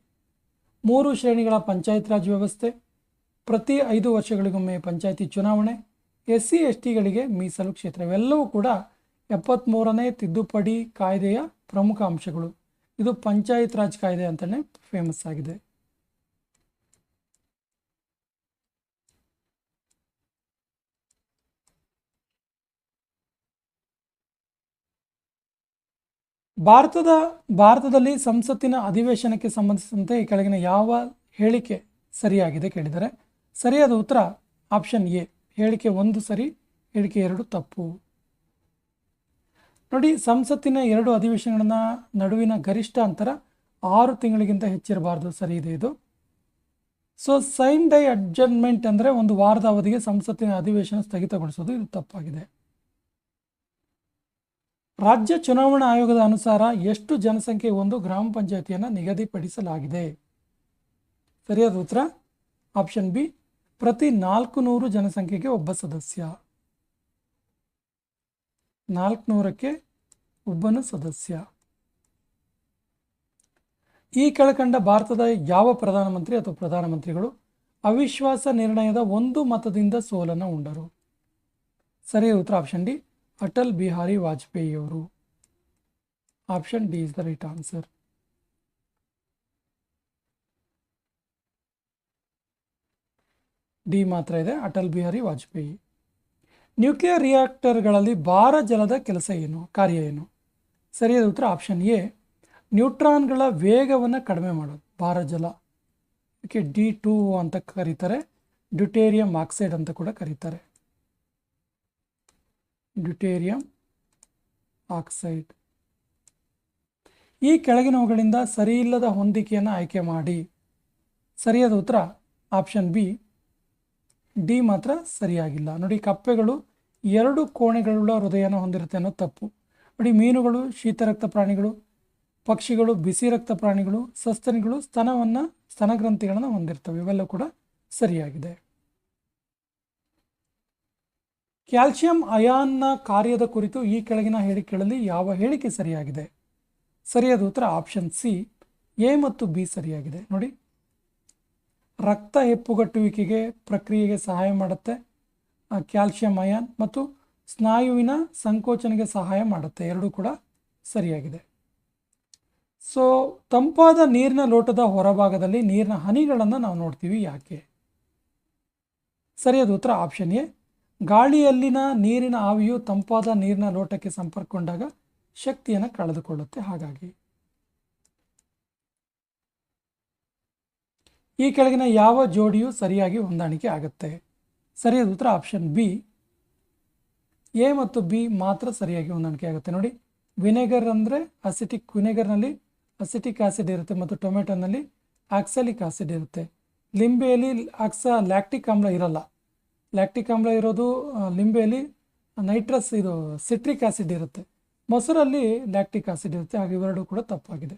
3 ಶ್ರೇಣಿಗಳ ಪಂಚಾಯತ್ ರಾಜ್ ವ್ಯವಸ್ಥೆ, ಪ್ರತಿ 5 ವರ್ಷಗಳಿಗೊಮ್ಮೆ ಪಂಚಾಯತಿ ಚುನಾವಣೆ, SC STಗಳಿಗೆ ಮೀಸಲು ಕ್ಷೇತ್ರ, ಇವೆಲ್ಲವೂ ಕೂಡ 73ನೇ ತಿದ್ದುಪಡಿ ಕಾಯ್ದೆಯ ಪ್ರಮುಖ ಅಂಶಗಳು. ಇದು ಪಂಚಾಯತ್ ರಾಜ್ ಕಾಯ್ದೆ ಅಂತಲೇ ಫೇಮಸ್ ಆಗಿದೆ. ಭಾರತದಲ್ಲಿ ಸಂಸತ್ತಿನ ಅಧಿವೇಶನಕ್ಕೆ ಸಂಬಂಧಿಸಿದಂತೆ ಈ ಕೆಳಗಿನ ಯಾವ ಹೇಳಿಕೆ ಸರಿಯಾಗಿದೆ ಕೇಳಿದರೆ? ಸರಿಯಾದ ಉತ್ತರ ಆಪ್ಷನ್ ಎ, ಹೇಳಿಕೆ 1 ಸರಿ, ಹೇಳಿಕೆ 2 ತಪ್ಪು. ನೋಡಿ, ಸಂಸತ್ತಿನ 2 ಅಧಿವೇಶನಗಳ ನಡುವಿನ ಗರಿಷ್ಠ ಅಂತರ 6 ತಿಂಗಳಿಗಿಂತ ಹೆಚ್ಚಿರಬಾರ್ದು. ಸರಿ ಇದೆ ಇದು. ಸೊ ಸೈನ್ ಡೈ ಅಡ್ಜರ್ನ್ಮೆಂಟ್ ಅಂದರೆ 1 ವಾರದ ಅವಧಿಗೆ ಸಂಸತ್ತಿನ ಅಧಿವೇಶನ ಸ್ಥಗಿತಗೊಳಿಸೋದು, ಇದು ತಪ್ಪಾಗಿದೆ. ರಾಜ್ಯ ಚುನಾವಣಾ ಆಯೋಗದ ಅನುಸಾರ ಎಷ್ಟು ಜನಸಂಖ್ಯೆ ಒಂದು ಗ್ರಾಮ ಪಂಚಾಯತಿಯನ್ನು ನಿಗದಿಪಡಿಸಲಾಗಿದೆ? ಸರಿಯಾದ ಉತ್ತರ ಆಪ್ಷನ್ ಬಿ, ಪ್ರತಿ 400 ಜನಸಂಖ್ಯೆಗೆ ಒಬ್ಬ ಸದಸ್ಯ. 400ಕ್ಕೆ ಒಬ್ಬನು ಸದಸ್ಯ. ಈ ಕೆಳಕಂಡ ಭಾರತದ ಯಾವ ಪ್ರಧಾನಮಂತ್ರಿ ಅಥವಾ ಪ್ರಧಾನಮಂತ್ರಿಗಳು ಅವಿಶ್ವಾಸ ನಿರ್ಣಯದ ಒಂದು ಮತದಿಂದ ಸೋಲನ್ನು ಉಂಡರು? ಸರಿಯಾದ ಉತ್ತರ ಆಪ್ಷನ್ ಡಿ, ಅಟಲ್ ಬಿಹಾರಿ ವಾಜಪೇಯಿ ಅವರು. Option D is the right answer. D ಮಾತ್ರ ಇದೆ, ಅಟಲ್ ಬಿಹಾರಿ ವಾಜಪೇಯಿ. ನ್ಯೂಕ್ಲಿಯರ್ ರಿಯಾಕ್ಟರ್ಗಳಲ್ಲಿ ಭಾರ ಜಲದ ಕೆಲಸ ಏನು, ಕಾರ್ಯ ಏನು? ಸರಿಯಾದ ಉತ್ತರ ಆಪ್ಷನ್ ಎ, ನ್ಯೂಟ್ರಾನ್ಗಳ ವೇಗವನ್ನು ಕಡಿಮೆ ಮಾಡೋದು ಭಾರ ಜಲ. ಇದಕ್ಕೆ D2 ಅಂತ ಕರೀತಾರೆ, ಡ್ಯೂಟೇರಿಯಂ ಆಕ್ಸೈಡ್ ಅಂತ ಕೂಡ ಕರೀತಾರೆ. Deuterium oxide. ಈ ಕೆಳಗಿನವುಗಳಿಂದ ಸರಿಯಿಲ್ಲದ ಹೊಂದಿಕೆಯನ್ನು ಆಯ್ಕೆ ಮಾಡಿ. ಸರಿಯಾದ ಉತ್ತರ ಆಪ್ಷನ್ ಬಿ, ಡಿ ಮಾತ್ರ ಸರಿಯಾಗಿಲ್ಲ. ನೋಡಿ, ಕಪ್ಪೆಗಳು 2 ಕೋಣೆಗಳುಳ್ಳ ಹೃದಯನ ಹೊಂದಿರುತ್ತೆ ಅನ್ನೋದು ತಪ್ಪು. ನೋಡಿ, ಮೀನುಗಳು ಶೀತರಕ್ತ ಪ್ರಾಣಿಗಳು, ಪಕ್ಷಿಗಳು ಬಿಸಿ ರಕ್ತ ಪ್ರಾಣಿಗಳು, ಸಸ್ತನಿಗಳು ಸ್ತನಗ್ರಂಥಿಗಳನ್ನು ಹೊಂದಿರ್ತವೆ. ಇವೆಲ್ಲ ಕೂಡ ಸರಿಯಾಗಿದೆ. ಕ್ಯಾಲ್ಸಿಯಂ ಅಯಾನ್ನ ಕಾರ್ಯದ ಕುರಿತು ಈ ಕೆಳಗಿನ ಹೇಳಿಕೆಗಳಲ್ಲಿ ಯಾವ ಹೇಳಿಕೆ ಸರಿಯಾಗಿದೆ? ಸರಿಯಾದ ಉತ್ತರ ಆಪ್ಷನ್ ಸಿ, ಎ ಮತ್ತು ಬಿ ಸರಿಯಾಗಿದೆ. ನೋಡಿ, ರಕ್ತ ಹೆಪ್ಪುಗಟ್ಟುವಿಕೆಗೆ ಪ್ರಕ್ರಿಯೆಗೆ ಸಹಾಯ ಮಾಡುತ್ತೆ ಕ್ಯಾಲ್ಸಿಯಂ ಅಯಾನ್, ಮತ್ತು ಸ್ನಾಯುವಿನ ಸಂಕೋಚನೆಗೆ ಸಹಾಯ ಮಾಡುತ್ತೆ. ಎರಡೂ ಕೂಡ ಸರಿಯಾಗಿದೆ. ಸೊ ತಂಪಾದ ನೀರಿನ ಲೋಟದ ಹೊರಭಾಗದಲ್ಲಿ ನೀರಿನ ಹನಿಗಳನ್ನು ನಾವು ನೋಡ್ತೀವಿ, ಯಾಕೆ? ಸರಿಯಾದ ಉತ್ತರ ಆಪ್ಷನ್ ಎ, ಗಾಳಿಯಲ್ಲಿನ ನೀರಿನ ಆವಿಯು ತಂಪಾದ ನೀರಿನ ಲೋಟಕ್ಕೆ ಸಂಪರ್ಕಗೊಂಡಾಗ ಶಕ್ತಿಯನ್ನು ಕಳೆದುಕೊಳ್ಳುತ್ತೆ, ಹಾಗಾಗಿ. ಈ ಕೆಳಗಿನ ಯಾವ ಜೋಡಿಯು ಸರಿಯಾಗಿ ಹೊಂದಾಣಿಕೆ ಆಗುತ್ತೆ? ಸರಿಯಾದ ಉತ್ತರ ಆಪ್ಷನ್ ಬಿ, ಎ ಮತ್ತು ಬಿ ಮಾತ್ರ ಸರಿಯಾಗಿ ಹೊಂದಾಣಿಕೆ ಆಗುತ್ತೆ. ನೋಡಿ, ವಿನೆಗರ್ ಅಂದರೆ ವಿನೆಗರ್ನಲ್ಲಿ ಅಸಿಟಿಕ್ ಆಸಿಡ್ ಇರುತ್ತೆ ಮತ್ತು ಟೊಮೆಟೊನಲ್ಲಿ ಆಕ್ಸಾಲಿಕ್ ಆಸಿಡ್ ಇರುತ್ತೆ. ಲಿಂಬೆಯಲ್ಲಿ ಲ್ಯಾಕ್ಟಿಕ್ ಆಮ್ಲ ಇರಲ್ಲ. ಲ್ಯಾಕ್ಟಿಕ್ ಆಮ್ಲ ಇರೋದು ಲಿಂಬೆಯಲ್ಲಿ ಸಿಟ್ರಿಕ್ ಆಸಿಡ್ ಇರುತ್ತೆ. ಮೊಸರಲ್ಲಿ ಲ್ಯಾಕ್ಟಿಕ್ ಆಸಿಡ್ ಇರುತ್ತೆ. ಹಾಗೆ ಇವೆರಡೂ ಕೂಡ ತಪ್ಪಾಗಿದೆ.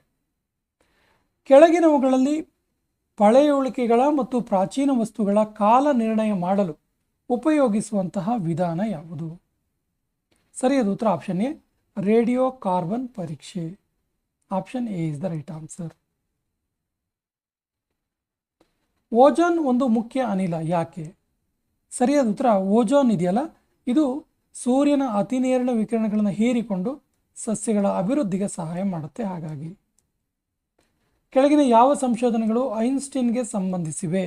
ಕೆಳಗಿನವುಗಳಲ್ಲಿ ಪಳೆಯುಳಿಕೆಗಳ ಮತ್ತು ಪ್ರಾಚೀನ ವಸ್ತುಗಳ ಕಾಲ ನಿರ್ಣಯ ಮಾಡಲು ಉಪಯೋಗಿಸುವಂತಹ ವಿಧಾನ ಯಾವುದು? ಸರಿಯಾದ ಉತ್ತರ ಆಪ್ಷನ್ ಎ, ರೇಡಿಯೋ ಕಾರ್ಬನ್ ಪರೀಕ್ಷೆ. Option A is the right answer. Ozone ಒಂದು ಮುಖ್ಯ ಅನಿಲ, ಯಾಕೆ? ಸರಿಯಾದ ಉತ್ತರ ಓಜೋನ್ ಇದೆಯಲ್ಲ, ಇದು ಸೂರ್ಯನ ಅತಿ ನೇರಿನ ವಿಕಿರಣಗಳನ್ನು ಹೀರಿಕೊಂಡು ಸಸ್ಯಗಳ ಅಭಿವೃದ್ಧಿಗೆ ಸಹಾಯ ಮಾಡುತ್ತೆ, ಹಾಗಾಗಿ. ಕೆಳಗಿನ ಯಾವ ಸಂಶೋಧನೆಗಳು ಐನ್ಸ್ಟೀನ್ಗೆ ಸಂಬಂಧಿಸಿವೆ?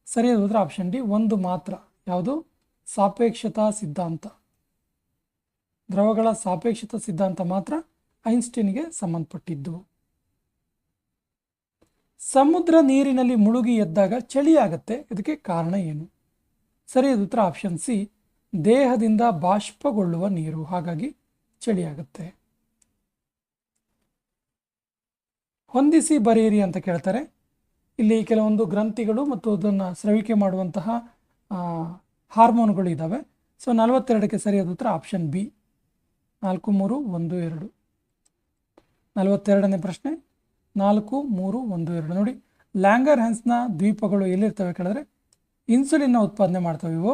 ಸರಿಯಾದ ಉತ್ತರ ಆಪ್ಷನ್ ಡಿ, ಒಂದು ಮಾತ್ರ. ಯಾವುದು? ಸಾಪೇಕ್ಷತಾ ಸಿದ್ಧಾಂತ. ದ್ರವಗಳ ಸಾಪೇಕ್ಷತಾ ಸಿದ್ಧಾಂತ ಮಾತ್ರ ಐನ್ಸ್ಟೀನ್ಗೆ ಸಂಬಂಧಪಟ್ಟಿದ್ದು. ಸಮುದ್ರ ನೀರಿನಲ್ಲಿ ಮುಳುಗಿ ಎದ್ದಾಗ ಚಳಿಯಾಗತ್ತೆ, ಇದಕ್ಕೆ ಕಾರಣ ಏನು? ಸರಿಯಾದ ಉತ್ತರ ಆಪ್ಷನ್ ಸಿ, ದೇಹದಿಂದ ಬಾಷ್ಪಗೊಳ್ಳುವ ನೀರು, ಹಾಗಾಗಿ ಚಳಿಯಾಗುತ್ತೆ. ಹೊಂದಿಸಿ ಬರೆಯಿರಿ ಅಂತ ಕೇಳ್ತಾರೆ. ಇಲ್ಲಿ ಕೆಲವೊಂದು ಗ್ರಂಥಿಗಳು ಮತ್ತು ಅದನ್ನು ಸ್ರವಿಕೆ ಮಾಡುವಂತಹ ಹಾರ್ಮೋನ್ಗಳು ಇದ್ದಾವೆ. ಸೊ 42ಕ್ಕೆ ಸರಿಯಾದ ಉತ್ತರ ಆಪ್ಷನ್ ಬಿ, 4 3 1 2. 42ನೇ ಪ್ರಶ್ನೆ 4 3 1 2. ನೋಡಿ, ಲ್ಯಾಂಗರ್ ಹ್ಯಾನ್ಸ್ನ ದ್ವೀಪಗಳು ಎಲ್ಲಿರ್ತವೆ ಕೇಳಿದ್ರೆ ಇನ್ಸುಲಿನ್ನ ಉತ್ಪಾದನೆ ಮಾಡ್ತವೆ ಇವು.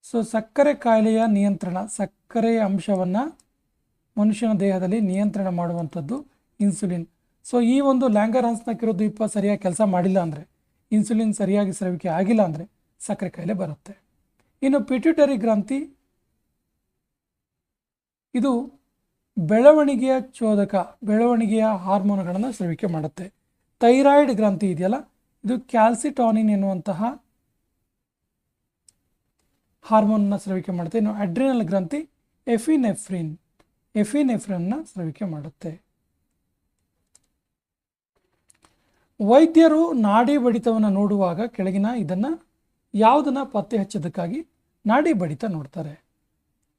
ಸೊ ಸಕ್ಕರೆ ಕಾಯಿಲೆಯ ನಿಯಂತ್ರಣ, ಸಕ್ಕರೆಯ ಅಂಶವನ್ನು ಮನುಷ್ಯನ ದೇಹದಲ್ಲಿ ನಿಯಂತ್ರಣ ಮಾಡುವಂಥದ್ದು ಇನ್ಸುಲಿನ್. ಸೊ ಈ ಒಂದು ಲ್ಯಾಂಗರ್ ಹ್ಯಾನ್ಸ್ನ ಕಿರುದ್ವೀಪ ಸರಿಯಾಗಿ ಕೆಲಸ ಮಾಡಿಲ್ಲ ಅಂದರೆ, ಇನ್ಸುಲಿನ್ ಸರಿಯಾಗಿ ಸ್ರವಿಕೆ ಆಗಿಲ್ಲ ಅಂದರೆ ಸಕ್ಕರೆ ಕಾಯಿಲೆ ಬರುತ್ತೆ. ಇನ್ನು ಪಿಟ್ಯೂಟರಿ ಗ್ರಂಥಿ, ಇದು ಬೆಳವಣಿಗೆಯ ಚೋದಕ, ಬೆಳವಣಿಗೆಯ ಹಾರ್ಮೋನ್ಗಳನ್ನು ಸ್ರವಿಕೆ ಮಾಡುತ್ತೆ. ಥೈರಾಯ್ಡ್ ಗ್ರಂಥಿ ಇದೆಯಲ್ಲ, ಇದು ಕ್ಯಾಲ್ಸಿಟಾನಿನ್ ಎನ್ನುವಂತಹ ಹಾರ್ಮೋನ್ನ ಸ್ರವಿಕೆ ಮಾಡುತ್ತೆ. ಇನ್ನು ಅಡ್ರಿನಲ್ ಗ್ರಂಥಿ ಎಫಿನೆಫ್ರಿನ್ನ ಸ್ರವಿಕೆ ಮಾಡುತ್ತೆ. ವೈದ್ಯರು ನಾಡಿ ಬಡಿತವನ್ನು ನೋಡುವಾಗ ಕೆಳಗಿನ ಯಾವುದನ್ನು ಪತ್ತೆ ಹಚ್ಚೋದಕ್ಕಾಗಿ ನಾಡಿ ಬಡಿತ ನೋಡ್ತಾರೆ?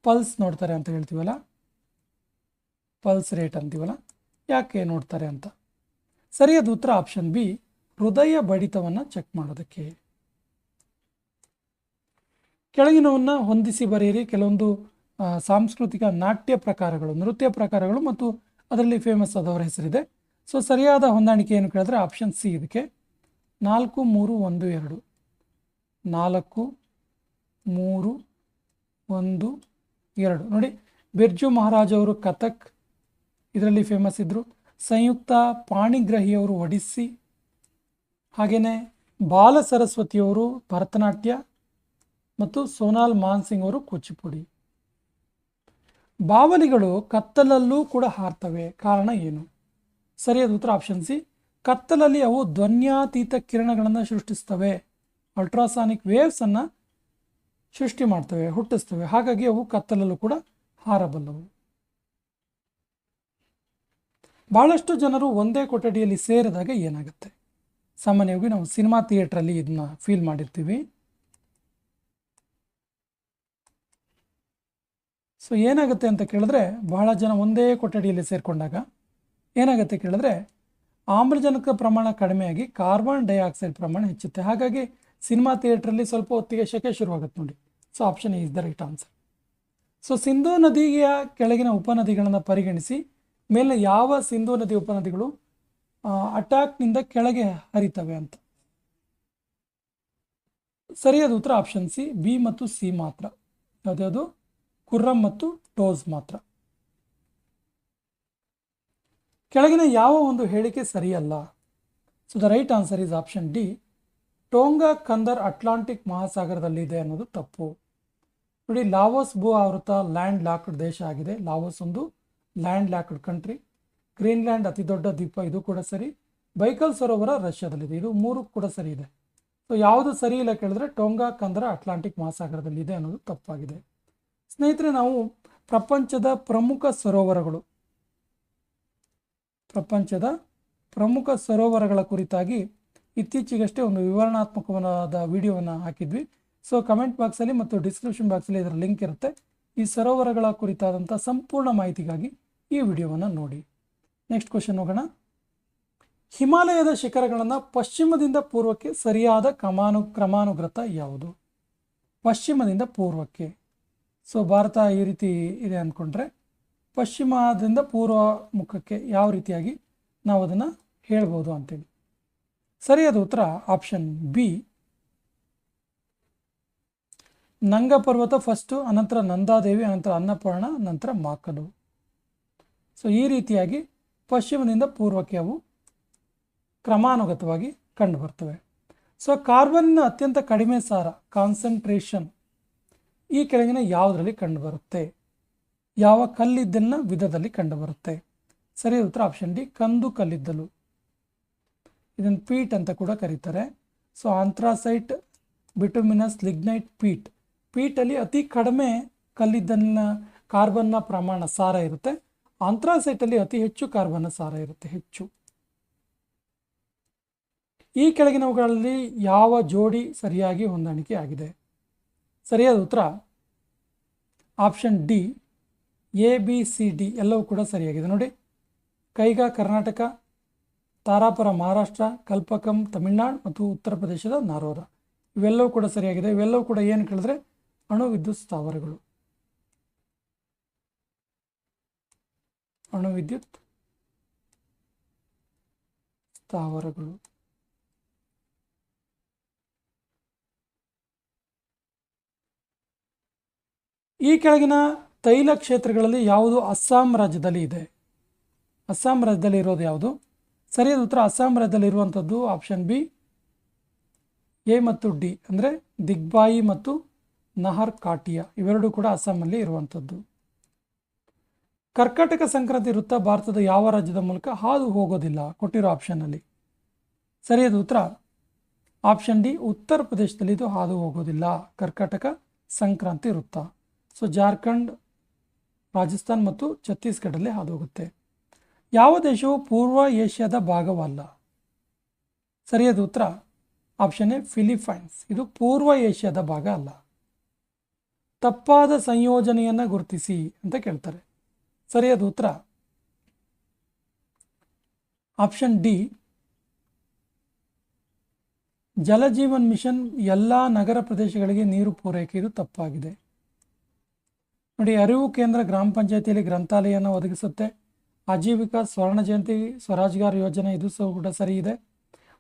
ಪಲ್ಸ್ ನೋಡ್ತಾರೆ ಅಂತ ಹೇಳ್ತೀವಲ್ಲ, ಪಲ್ಸ್ ರೇಟ್ ಅಂತೀವಲ್ಲ, ಯಾಕೆ ನೋಡ್ತಾರೆ ಅಂತ? ಸರಿಯಾದ ಉತ್ತರ ಆಪ್ಷನ್ ಬಿ, ಹೃದಯ ಬಡಿತವನ್ನು ಚೆಕ್ ಮಾಡೋದಕ್ಕೆ. ಕೆಳಗಿನವನ್ನು ಹೊಂದಿಸಿ ಬರೆಯಿರಿ. ಕೆಲವೊಂದು ಸಾಂಸ್ಕೃತಿಕ ನಾಟ್ಯ ಪ್ರಕಾರಗಳು, ನೃತ್ಯ ಪ್ರಕಾರಗಳು ಮತ್ತು ಅದರಲ್ಲಿ ಫೇಮಸ್ ಆದವರ ಹೆಸರಿದೆ. ಸೊ ಸರಿಯಾದ ಹೊಂದಾಣಿಕೆ ಏನು ಕೇಳಿದ್ರೆ ಆಪ್ಷನ್ ಸಿ ಇದಕ್ಕೆ 4 3 1 2. 4 3 1 2 ನೋಡಿ. ಬಿರ್ಜು ಮಹಾರಾಜ್ ಅವರು ಕಥಕ್ ಇದರಲ್ಲಿ ಫೇಮಸ್ ಇದ್ದರು. ಸಂಯುಕ್ತ ಪಾಣಿಗ್ರಹಿಯವರು ಒಡಿಸ್ಸಿ, ಹಾಗೆಯೇ ಬಾಲ ಸರಸ್ವತಿಯವರು ಭರತನಾಟ್ಯ ಮತ್ತು ಸೋನಾಲ್ ಮಾನ್ಸಿಂಗ್ ಅವರು ಕೂಚಿಪುಡಿ. ಬಾವಲಿಗಳು ಕತ್ತಲಲ್ಲೂ ಕೂಡ ಹಾರ್ತವೆ, ಕಾರಣ ಏನು? ಸರಿಯಾದ ಉತ್ತರ ಆಪ್ಷನ್ ಸಿ. ಕತ್ತಲಲ್ಲಿ ಅವು ಧ್ವನ್ಯಾತೀತ ಕಿರಣಗಳನ್ನು ಸೃಷ್ಟಿಸ್ತವೆ, ಅಲ್ಟ್ರಾಸಾನಿಕ್ ವೇವ್ಸನ್ನು ಸೃಷ್ಟಿ ಮಾಡ್ತವೆ, ಹುಟ್ಟಿಸ್ತವೆ. ಹಾಗಾಗಿ ಅವು ಕತ್ತಲಲ್ಲೂ ಕೂಡ ಹಾರಬಲ್ಲವು. ಬಹಳಷ್ಟು ಜನರು ಒಂದೇ ಕೊಠಡಿಯಲ್ಲಿ ಸೇರಿದಾಗ ಏನಾಗುತ್ತೆ? ಸಾಮಾನ್ಯವಾಗಿ ನಾವು ಸಿನಿಮಾ ಥಿಯೇಟ್ರಲ್ಲಿ ಇದನ್ನ ಫೀಲ್ ಮಾಡಿರ್ತೀವಿ. ಸೊ ಏನಾಗುತ್ತೆ ಅಂತ ಕೇಳಿದ್ರೆ, ಬಹಳ ಜನ ಒಂದೇ ಕೊಠಡಿಯಲ್ಲಿ ಸೇರಿಕೊಂಡಾಗ ಏನಾಗುತ್ತೆ ಕೇಳಿದ್ರೆ ಆಮ್ಲಜನಕ ಪ್ರಮಾಣ ಕಡಿಮೆಯಾಗಿ ಕಾರ್ಬನ್ ಡೈಆಕ್ಸೈಡ್ ಪ್ರಮಾಣ ಹೆಚ್ಚುತ್ತೆ. ಹಾಗಾಗಿ ಸಿನಿಮಾ ಥಿಯೇಟ್ರಲ್ಲಿ ಸ್ವಲ್ಪ ಹೊತ್ತಿಗೆ ಶೆಕೆ ಶುರುವಾಗುತ್ತೆ ನೋಡಿ. So option is the right answer. So Sindhu ನದಿಯ ಕೆಳಗಿನ ಉಪನದಿಗಳನ್ನು ಪರಿಗಣಿಸಿ, ಮೇಲೆ ಯಾವ ಸಿಂಧೂ ನದಿ ಉಪನದಿಗಳು ಅಟ್ಯಾಕ್ನಿಂದ ಕೆಳಗೆ ಹರಿತವೆ ಅಂತ. ಸರಿಯಾದ ಉತ್ತರ ಆಪ್ಷನ್ ಸಿ, ಬಿ ಮತ್ತು ಸಿ ಮಾತ್ರ. ಯಾವುದ್ಯಾವುದು? ಕುರ್ರಂ ಮತ್ತು ಟೋಸ್ ಮಾತ್ರ. ಕೆಳಗಿನ ಯಾವ ಒಂದು ಹೇಳಿಕೆ ಸರಿಯಲ್ಲ? So the right answer is option D, Tonga ಕಂದರ್ ಅಟ್ಲಾಂಟಿಕ್ ಮಹಾಸಾಗರದಲ್ಲಿದೆ ಅನ್ನೋದು ತಪ್ಪು. ನೋಡಿ, ಲಾವೋಸ್ ಭೂ ಆವೃತ ಲ್ಯಾಂಡ್ ಲಾಕ್ಡ್ ದೇಶ ಆಗಿದೆ. ಲಾವೋಸ್ ಒಂದು ಲ್ಯಾಂಡ್ ಲಾಕ್ಡ್ ಕಂಟ್ರಿ. ಗ್ರೀನ್ಲ್ಯಾಂಡ್ ಅತಿ ದೊಡ್ಡ ದ್ವೀಪ, ಇದು ಕೂಡ ಸರಿ. ಬೈಕಲ್ ಸರೋವರ ರಷ್ಯಾದಲ್ಲಿದೆ, ಇದು 3 ಕೂಡ ಸರಿ ಇದೆ. ಸೊ ಯಾವುದು ಸರಿ ಇಲ್ಲ ಕೇಳಿದ್ರೆ ಟೋಂಗಾ ಕಂದರ ಅಟ್ಲಾಂಟಿಕ್ ಮಹಾಸಾಗರದಲ್ಲಿದೆ ಅನ್ನೋದು ತಪ್ಪಾಗಿದೆ. ಸ್ನೇಹಿತರೆ, ನಾವು ಪ್ರಪಂಚದ ಪ್ರಮುಖ ಸರೋವರಗಳ ಕುರಿತಾಗಿ ಇತ್ತೀಚೆಗಷ್ಟೇ ಒಂದು ವಿವರಣಾತ್ಮಕವಾದ ವಿಡಿಯೋವನ್ನು ಹಾಕಿದ್ವಿ. ಸೊ ಕಮೆಂಟ್ ಬಾಕ್ಸಲ್ಲಿ ಮತ್ತು ಡಿಸ್ಕ್ರಿಪ್ಷನ್ ಬಾಕ್ಸಲ್ಲಿ ಇದರ ಲಿಂಕ್ ಇರುತ್ತೆ. ಈ ಸರೋವರಗಳ ಕುರಿತಾದಂಥ ಸಂಪೂರ್ಣ ಮಾಹಿತಿಗಾಗಿ ಈ ವಿಡಿಯೋವನ್ನು ನೋಡಿ. ನೆಕ್ಸ್ಟ್ ಕ್ವಶನ್ ಹೋಗೋಣ. ಹಿಮಾಲಯದ ಶಿಖರಗಳನ್ನು ಪಶ್ಚಿಮದಿಂದ ಪೂರ್ವಕ್ಕೆ ಸರಿಯಾದ ಕ್ರಮಾನುಗತ ಯಾವುದು? ಪಶ್ಚಿಮದಿಂದ ಪೂರ್ವಕ್ಕೆ. ಸೊ ಭಾರತ ಈ ರೀತಿ ಇದೆ ಅಂದ್ಕೊಂಡ್ರೆ ಪಶ್ಚಿಮದಿಂದ ಪೂರ್ವ ಮುಖಕ್ಕೆ ಯಾವ ರೀತಿಯಾಗಿ ನಾವು ಅದನ್ನು ಹೇಳ್ಬೋದು ಅಂತೇಳಿ. ಸರಿಯಾದ ಉತ್ತರ ಆಪ್ಷನ್ ಬಿ, ನಂಗ ಪರ್ವತ ಫಸ್ಟು, ಅನಂತರ ನಂದಾದೇವಿ, ಅನಂತರ ಅನ್ನಪೂರ್ಣ, ನಂತರ ಮಾಕಲು. ಸೊ ಈ ರೀತಿಯಾಗಿ ಪಶ್ಚಿಮದಿಂದ ಪೂರ್ವಕ್ಕೆ ಅವು ಕ್ರಮಾನುಗತವಾಗಿ ಕಂಡುಬರ್ತವೆ. ಸೊ ಕಾರ್ಬನ್ನ ಅತ್ಯಂತ ಕಡಿಮೆ ಸಾರ ಕಾನ್ಸಂಟ್ರೇಷನ್ ಈ ಕೆಳಗಿನ ಯಾವುದರಲ್ಲಿ ಕಂಡುಬರುತ್ತೆ? ಯಾವ ಕಲ್ಲಿದ್ದಲಿನ ವಿಧದಲ್ಲಿ ಕಂಡುಬರುತ್ತೆ? ಸರಿಯಾದ ಉತ್ತರ ಆಪ್ಷನ್ ಡಿ, ಕಂದು ಕಲ್ಲಿದ್ದಲು. ಇದನ್ನು ಪೀಟ್ ಅಂತ ಕೂಡ ಕರೀತಾರೆ. ಸೊ ಆಂಥ್ರಾಸೈಟ್, ಬಿಟುಮಿನಸ್, ಲಿಗ್ನೈಟ್, ಪೀಟಲ್ಲಿ ಅತಿ ಕಡಿಮೆ ಕಲ್ಲಿದ್ದಲಿನ ಕಾರ್ಬನ್ನ ಪ್ರಮಾಣ ಸಾರ ಇರುತ್ತೆ. ಆಂಥ್ರಾಸೈಟಲ್ಲಿ ಅತಿ ಹೆಚ್ಚು ಕಾರ್ಬನ್ನ ಸಾರ ಇರುತ್ತೆ, ಹೆಚ್ಚು. ಈ ಕೆಳಗಿನವುಗಳಲ್ಲಿ ಯಾವ ಜೋಡಿ ಸರಿಯಾಗಿ ಹೊಂದಾಣಿಕೆ ಆಗಿದೆ? ಸರಿಯಾದ ಉತ್ತರ option D, A B C D ಎಲ್ಲವೂ ಕೂಡ ಸರಿಯಾಗಿದೆ. ನೋಡಿ, ಕೈಗಾ ಕರ್ನಾಟಕ, ತಾರಾಪುರ ಮಹಾರಾಷ್ಟ್ರ, ಕಲ್ಪಕಂ ತಮಿಳುನಾಡು ಮತ್ತು ಉತ್ತರ ಪ್ರದೇಶದ ನಾರೋರ ಇವೆಲ್ಲವೂ ಕೂಡ ಸರಿಯಾಗಿದೆ. ಇವೆಲ್ಲವೂ ಕೂಡ ಏನು ಕೇಳಿದ್ರೆ ಅಣು ವಿದ್ಯುತ್ ಸ್ಥಾವರಗಳು. ಅಣು ವಿದ್ಯುತ್ ಸ್ಥಾವರಗಳು. ಈ ಕೆಳಗಿನ ತೈಲ ಕ್ಷೇತ್ರಗಳಲ್ಲಿ ಯಾವುದು ಅಸ್ಸಾಂ ರಾಜ್ಯದಲ್ಲಿ ಇದೆ? ಅಸ್ಸಾಂ ರಾಜ್ಯದಲ್ಲಿ ಇರೋದು ಯಾವುದು? ಸರಿಯಾದ ಉತ್ತರ ಅಸ್ಸಾಂ ರಾಜ್ಯದಲ್ಲಿ ಇರುವಂಥದ್ದು ಆಪ್ಷನ್ ಬಿ, ಎ ಮತ್ತು ಡಿ, ಅಂದರೆ ದಿಗ್ಬಾಯಿ ಮತ್ತು ನಹರ್ ಕಾಟಿಯಾ ಇವೆರಡೂ ಕೂಡ ಅಸ್ಸಾಮಲ್ಲಿ ಇರುವಂಥದ್ದು. ಕರ್ಕಾಟಕ ಸಂಕ್ರಾಂತಿ ವೃತ್ತ ಭಾರತದ ಯಾವ ರಾಜ್ಯದ ಮೂಲಕ ಹಾದು ಹೋಗೋದಿಲ್ಲ? ಕೊಟ್ಟಿರೋ ಆಪ್ಷನ್ನಲ್ಲಿ ಸರಿಯಾದ ಉತ್ತರ ಆಪ್ಷನ್ ಡಿ, ಉತ್ತರ ಪ್ರದೇಶದಲ್ಲಿ ಇದು ಹಾದು ಹೋಗೋದಿಲ್ಲ, ಕರ್ಕಾಟಕ ಸಂಕ್ರಾಂತಿ ವೃತ್ತ. ಸೊ ಜಾರ್ಖಂಡ್, ರಾಜಸ್ಥಾನ್ ಮತ್ತು ಛತ್ತೀಸ್ಗಢಲ್ಲಿ ಹಾದು ಹೋಗುತ್ತೆ. ಯಾವ ದೇಶವು ಪೂರ್ವ ಏಷ್ಯಾದ ಭಾಗವಲ್ಲ? ಸರಿಯಾದ ಉತ್ತರ ಆಪ್ಷನ್ ಎ, ಫಿಲಿಪೈನ್ಸ್. ಇದು ಪೂರ್ವ ಏಷ್ಯಾದ ಭಾಗ ಅಲ್ಲ. ತಪ್ಪಾದ ಸಂಯೋಜನೆಯನ್ನು ಗುರುತಿಸಿ ಅಂತ ಕೇಳ್ತಾರೆ. ಸರಿಯಾದ ಉತ್ತರ ಆಪ್ಷನ್ ಡಿ, ಜಲಜೀವನ್ ಮಿಷನ್ ಎಲ್ಲ ನಗರ ಪ್ರದೇಶಗಳಿಗೆ ನೀರು ಪೂರೈಕೆ, ಇದು ತಪ್ಪಾಗಿದೆ. ನೋಡಿ, ಅರಿವು ಕೇಂದ್ರ ಗ್ರಾಮ ಪಂಚಾಯತಿಯಲ್ಲಿ ಗ್ರಂಥಾಲಯನ ಒದಗಿಸುತ್ತೆ. ಆಜೀವಿಕಾ ಸ್ವರ್ಣ ಜಯಂತಿ ಸ್ವರೋಜ್ಗಾರ್ ಯೋಜನೆ, ಇದು ಕೂಡ ಸರಿ ಇದೆ.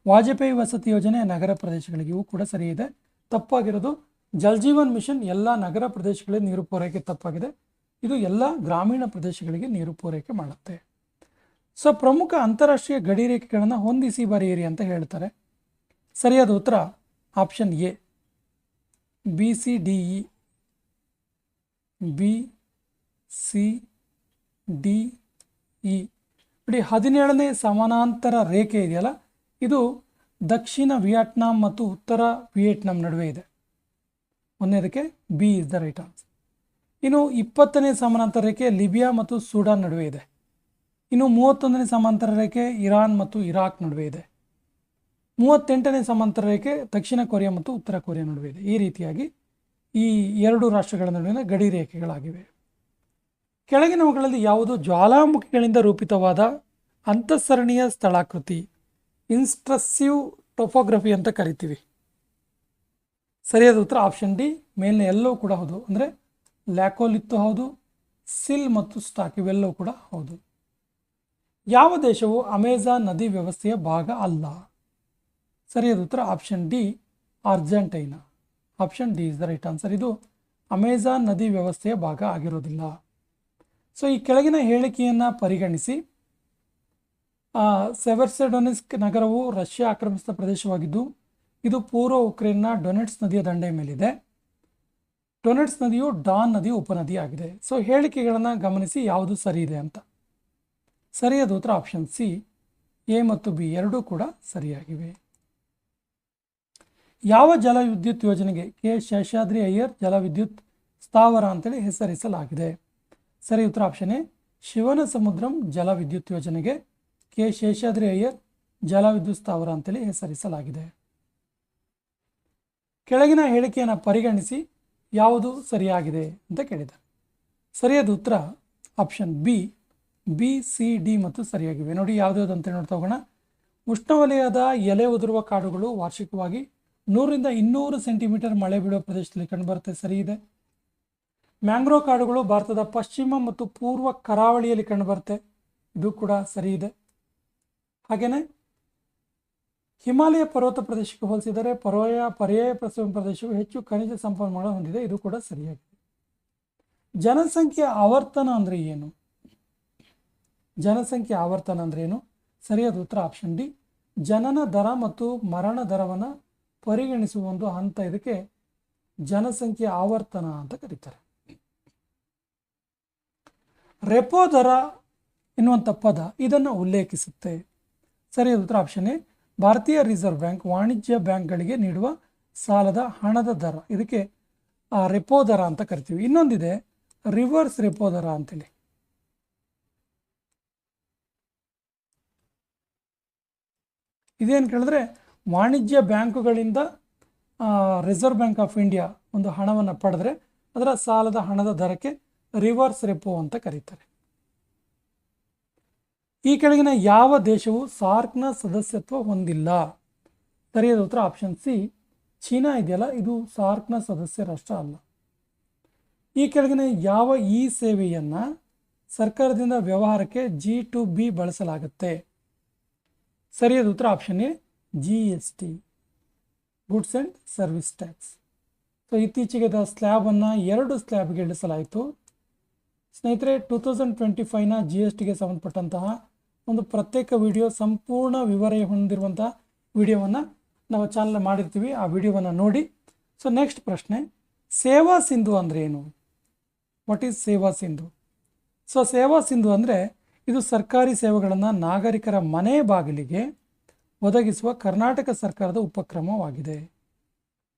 ವಾಜಪೇಯಿ ವಸತಿ ಯೋಜನೆ ನಗರ ಪ್ರದೇಶಗಳಿಗೆ, ಇವು ಕೂಡ ಸರಿ ಇದೆ. ತಪ್ಪಾಗಿರೋದು ಜಲಜೀವನ್ ಮಿಷನ್ ಎಲ್ಲ ನಗರ ಪ್ರದೇಶಗಳಿಗೆ ನೀರು ಪೂರೈಕೆ ತಪ್ಪಾಗಿದೆ. ಇದು ಎಲ್ಲ ಗ್ರಾಮೀಣ ಪ್ರದೇಶಗಳಿಗೆ ನೀರು ಪೂರೈಕೆ ಮಾಡುತ್ತೆ. ಸೊ ಪ್ರಮುಖ ಅಂತಾರಾಷ್ಟ್ರೀಯ ಗಡಿ ರೇಖೆಗಳನ್ನು ಹೊಂದಿಸಿ ಬರೆಯಿರಿ ಅಂತ ಹೇಳ್ತಾರೆ. ಸರಿಯಾದ ಉತ್ತರ ಆಪ್ಷನ್ ಎ, BCDE. BCDE. ನೋಡಿ, 17ನೇ ಸಮಾನಾಂತರ ರೇಖೆ ಇದೆಯಲ್ಲ, ಇದು ದಕ್ಷಿಣ ವಿಯೆಟ್ನಾಂ ಮತ್ತು ಉತ್ತರ ವಿಯೆಟ್ನಾಂ ನಡುವೆ ಇದೆ. ಒಂದನೇದಕ್ಕೆ B is the right answer. ಇನ್ನು 20ನೇ ಸಮಾನಾಂತರ ರೇಖೆ ಲಿಬಿಯಾ ಮತ್ತು ಸೂಡಾನ್ ನಡುವೆ ಇದೆ. ಇನ್ನು 31ನೇ ಸಮಾಂತರ ರೇಖೆ ಇರಾನ್ ಮತ್ತು ಇರಾಕ್ ನಡುವೆ ಇದೆ. 38ನೇ ಸಮಾಂತರ ರೇಖೆ ದಕ್ಷಿಣ ಕೊರಿಯಾ ಮತ್ತು ಉತ್ತರ ಕೊರಿಯಾ ನಡುವೆ ಇದೆ. ಈ ರೀತಿಯಾಗಿ ಈ ಎರಡು ರಾಷ್ಟ್ರಗಳ ನಡುವಿನ ಗಡಿ ರೇಖೆಗಳಾಗಿವೆ. ಕೆಳಗಿನವುಗಳಲ್ಲಿ ಯಾವುದು ಜ್ವಾಲಾಮುಖಿಗಳಿಂದ ರೂಪಿತವಾದ ಅಂತಃಸರಣಿಯ ಸ್ಥಳಾಕೃತಿ, ಇನ್ಸ್ಟ್ರಸಿವ್ ಟೊಪೋಗ್ರಫಿ ಅಂತ ಕರಿತೀವಿ? ಸರಿಯಾದ ಉತ್ತರ ಆಪ್ಷನ್ ಡಿ, ಮೇಲಿನ ಎಲ್ಲವೂ ಕೂಡ ಹೌದು. ಅಂದರೆ ಲ್ಯಾಕೋಲಿತ್ತು ಹೌದು, ಸಿಲ್ ಮತ್ತು ಸ್ಟಾಕ್ ಇವೆಲ್ಲವೂ ಕೂಡ ಹೌದು. ಯಾವ ದೇಶವು ಅಮೆಜಾನ್ ನದಿ ವ್ಯವಸ್ಥೆಯ ಭಾಗ ಅಲ್ಲ? ಸರಿಯಾದ ಉತ್ತರ option D, Argentina. Option D is the right answer. ಇದು ಅಮೆಜಾನ್ ನದಿ ವ್ಯವಸ್ಥೆಯ ಭಾಗ ಆಗಿರೋದಿಲ್ಲ. ಸೊ ಈ ಕೆಳಗಿನ ಹೇಳಿಕೆಯನ್ನು ಪರಿಗಣಿಸಿ. ಸೆವೆರ್ಸೆಡೊನೆಸ್ಕ್ ನಗರವು ರಷ್ಯಾ ಆಕ್ರಮಿಸಿದ ಪ್ರದೇಶವಾಗಿದ್ದು ಇದು ಪೂರ್ವ ಉಕ್ರೇನ್ನ ಡೊನೆಟ್ಸ್ ನದಿಯ ದಂಡೆಯ ಮೇಲಿದೆ. ಡೊನೆಟ್ಸ್ ನದಿಯು ಡಾನ್ ನದಿಯ ಉಪನದಿ ಆಗಿದೆ. ಸೊ ಹೇಳಿಕೆಗಳನ್ನು ಗಮನಿಸಿ ಯಾವುದು ಸರಿ ಇದೆ ಅಂತ. ಸರಿಯಾದ ಉತ್ತರ ಆಪ್ಷನ್ ಸಿ, ಎ ಮತ್ತು ಬಿ ಎರಡೂ ಕೂಡ ಸರಿಯಾಗಿವೆ. ಯಾವ ಜಲವಿದ್ಯುತ್ ಯೋಜನೆಗೆ ಕೆ ಶೇಷಾದ್ರಿ ಅಯ್ಯರ್ ಜಲವಿದ್ಯುತ್ ಸ್ಥಾವರ ಅಂತೇಳಿ ಹೆಸರಿಸಲಾಗಿದೆ? ಸರಿ ಉತ್ತರ ಆಪ್ಷನ್ ಎ, ಶಿವನ ಸಮುದ್ರಂ ಜಲವಿದ್ಯುತ್ ಯೋಜನೆಗೆ ಕೆ ಶೇಷಾದ್ರಿ ಅಯ್ಯರ್ ಜಲವಿದ್ಯುತ್ ಸ್ಥಾವರ ಅಂತೇಳಿ ಹೆಸರಿಸಲಾಗಿದೆ. ಕೆಳಗಿನ ಹೇಳಿಕೆಯನ್ನು ಪರಿಗಣಿಸಿ ಯಾವುದು ಸರಿಯಾಗಿದೆ ಅಂತ ಕೇಳಿದ್ದಾರೆ. ಸರಿಯಾದ ಉತ್ತರ ಆಪ್ಷನ್ ಬಿ, BCD ಮತ್ತು ಸರಿಯಾಗಿವೆ. ನೋಡಿ ಯಾವ್ದು ಅಂತ ನೋಡ್ತಾ ಹೋಗೋಣ. ಉಷ್ಣವಲಯದ ಎಲೆ ಉದುರುವ ಕಾಡುಗಳು ವಾರ್ಷಿಕವಾಗಿ 100ರಿಂದ 200 ಸೆಂಟಿಮೀಟರ್ ಮಳೆ ಬೀಳುವ ಪ್ರದೇಶದಲ್ಲಿ ಕಂಡುಬರುತ್ತೆ, ಸರಿ ಇದೆ. ಮ್ಯಾಂಗ್ರೋವ್ ಕಾಡುಗಳು ಭಾರತದ ಪಶ್ಚಿಮ ಮತ್ತು ಪೂರ್ವ ಕರಾವಳಿಯಲ್ಲಿ ಕಂಡುಬರುತ್ತೆ, ಇದು ಕೂಡ ಸರಿ ಇದೆ. ಹಾಗೆಯೇ ಹಿಮಾಲಯ ಪರ್ವತ ಪ್ರದೇಶಕ್ಕೆ ಹೋಲಿಸಿದರೆ ಪರ್ಯಾಯ ಪ್ರದೇಶವು ಹೆಚ್ಚು ಖನಿಜ ಸಂಪನ್ಮೂಲ ಹೊಂದಿದೆ, ಇದು ಕೂಡ ಸರಿಯಾಗಿದೆ. ಜನಸಂಖ್ಯೆ ಆವರ್ತನ ಅಂದರೆ ಏನು? ಜನಸಂಖ್ಯೆ ಆವರ್ತನ ಅಂದ್ರೆ ಏನು? ಸರಿಯಾದ ಉತ್ತರ ಆಪ್ಷನ್ ಡಿ, ಜನನ ದರ ಮತ್ತು ಮರಣ ದರವನ್ನು ಪರಿಗಣಿಸುವ ಒಂದು ಹಂತ, ಇದಕ್ಕೆ ಜನಸಂಖ್ಯೆ ಆವರ್ತನ ಅಂತ ಕರೀತಾರೆ. ರೆಪೋ ದರ ಎನ್ನುವಂಥ ಪದ ಇದನ್ನು ಉಲ್ಲೇಖಿಸುತ್ತೆ. ಸರಿಯಾದ ಉತ್ತರ ಆಪ್ಷನ್ ಎ, ಭಾರತೀಯ ರಿಸರ್ವ್ ಬ್ಯಾಂಕ್ ವಾಣಿಜ್ಯ ಬ್ಯಾಂಕ್ಗಳಿಗೆ ನೀಡುವ ಸಾಲದ ಹಣದ ದರ, ಇದಕ್ಕೆ ರೆಪೋ ದರ ಅಂತ ಕರಿತೀವಿ. ಇನ್ನೊಂದಿದೆ ರಿವರ್ಸ್ ರೆಪೋ ದರ ಅಂತೇಳಿ. ಇದೇನು ಕೇಳಿದ್ರೆ, ವಾಣಿಜ್ಯ ಬ್ಯಾಂಕುಗಳಿಂದ ರಿಸರ್ವ್ ಬ್ಯಾಂಕ್ ಆಫ್ ಇಂಡಿಯಾ ಒಂದು ಹಣವನ್ನು ಪಡೆದ್ರೆ ಅದರ ಸಾಲದ ಹಣದ ದರಕ್ಕೆ ರಿವರ್ಸ್ ರೆಪೋ ಅಂತ ಕರೀತಾರೆ. ಈ ಕೆಳಗಿನ ಯಾವ ದೇಶವು ಸಾರ್ಕ್ನ ಸದಸ್ಯತ್ವ ಹೊಂದಿಲ್ಲ? ಸರಿಯಾದ ಉತ್ತರ ಆಪ್ಷನ್ ಸಿ, ಚೀನಾ ಇದೆಯಲ್ಲ, ಇದು ಸಾರ್ಕ್ನ ಸದಸ್ಯ ರಾಷ್ಟ್ರ ಅಲ್ಲ. ಈ ಕೆಳಗಿನ ಯಾವ ಈ ಸೇವೆಯನ್ನು ಸರ್ಕಾರದಿಂದ ವ್ಯವಹಾರಕ್ಕೆ G2B ಬಳಸಲಾಗುತ್ತೆ? ಸರಿಯಾದ ಉತ್ತರ option A, GST, goods and service tax. So ಇತ್ತೀಚೆಗೆ ಸ್ಲ್ಯಾಬನ್ನು 2 ಸ್ಲ್ಯಾಬ್ಗೆ ಇಳಿಸಲಾಯಿತು. ಸ್ನೇಹಿತರೆ, 2025ನ GSTಗೆ ಸಂಬಂಧಪಟ್ಟಂತಹ ಒಂದು ಪ್ರತ್ಯೇಕ ವಿಡಿಯೋ, ಸಂಪೂರ್ಣ ವಿವರ ಹೊಂದಿರುವಂತಹ ವಿಡಿಯೋವನ್ನು ನಾವು ಚಾನಲ್ ಮಾಡಿರ್ತೀವಿ, ಆ ವಿಡಿಯೋವನ್ನು ನೋಡಿ. ಸೊ ನೆಕ್ಸ್ಟ್ ಪ್ರಶ್ನೆ, ಸೇವಾ ಸಿಂಧು ಅಂದರೆ ಏನು? ವಾಟ್ ಈಸ್ ಸೇವಾ ಸಿಂಧು? ಸೊ ಸೇವಾ ಸಿಂಧು ಅಂದರೆ ಇದು ಸರ್ಕಾರಿ ಸೇವೆಗಳನ್ನು ನಾಗರಿಕರ ಮನೆ ಬಾಗಿಲಿಗೆ ಒದಗಿಸುವ ಕರ್ನಾಟಕ ಸರ್ಕಾರದ ಉಪಕ್ರಮವಾಗಿದೆ.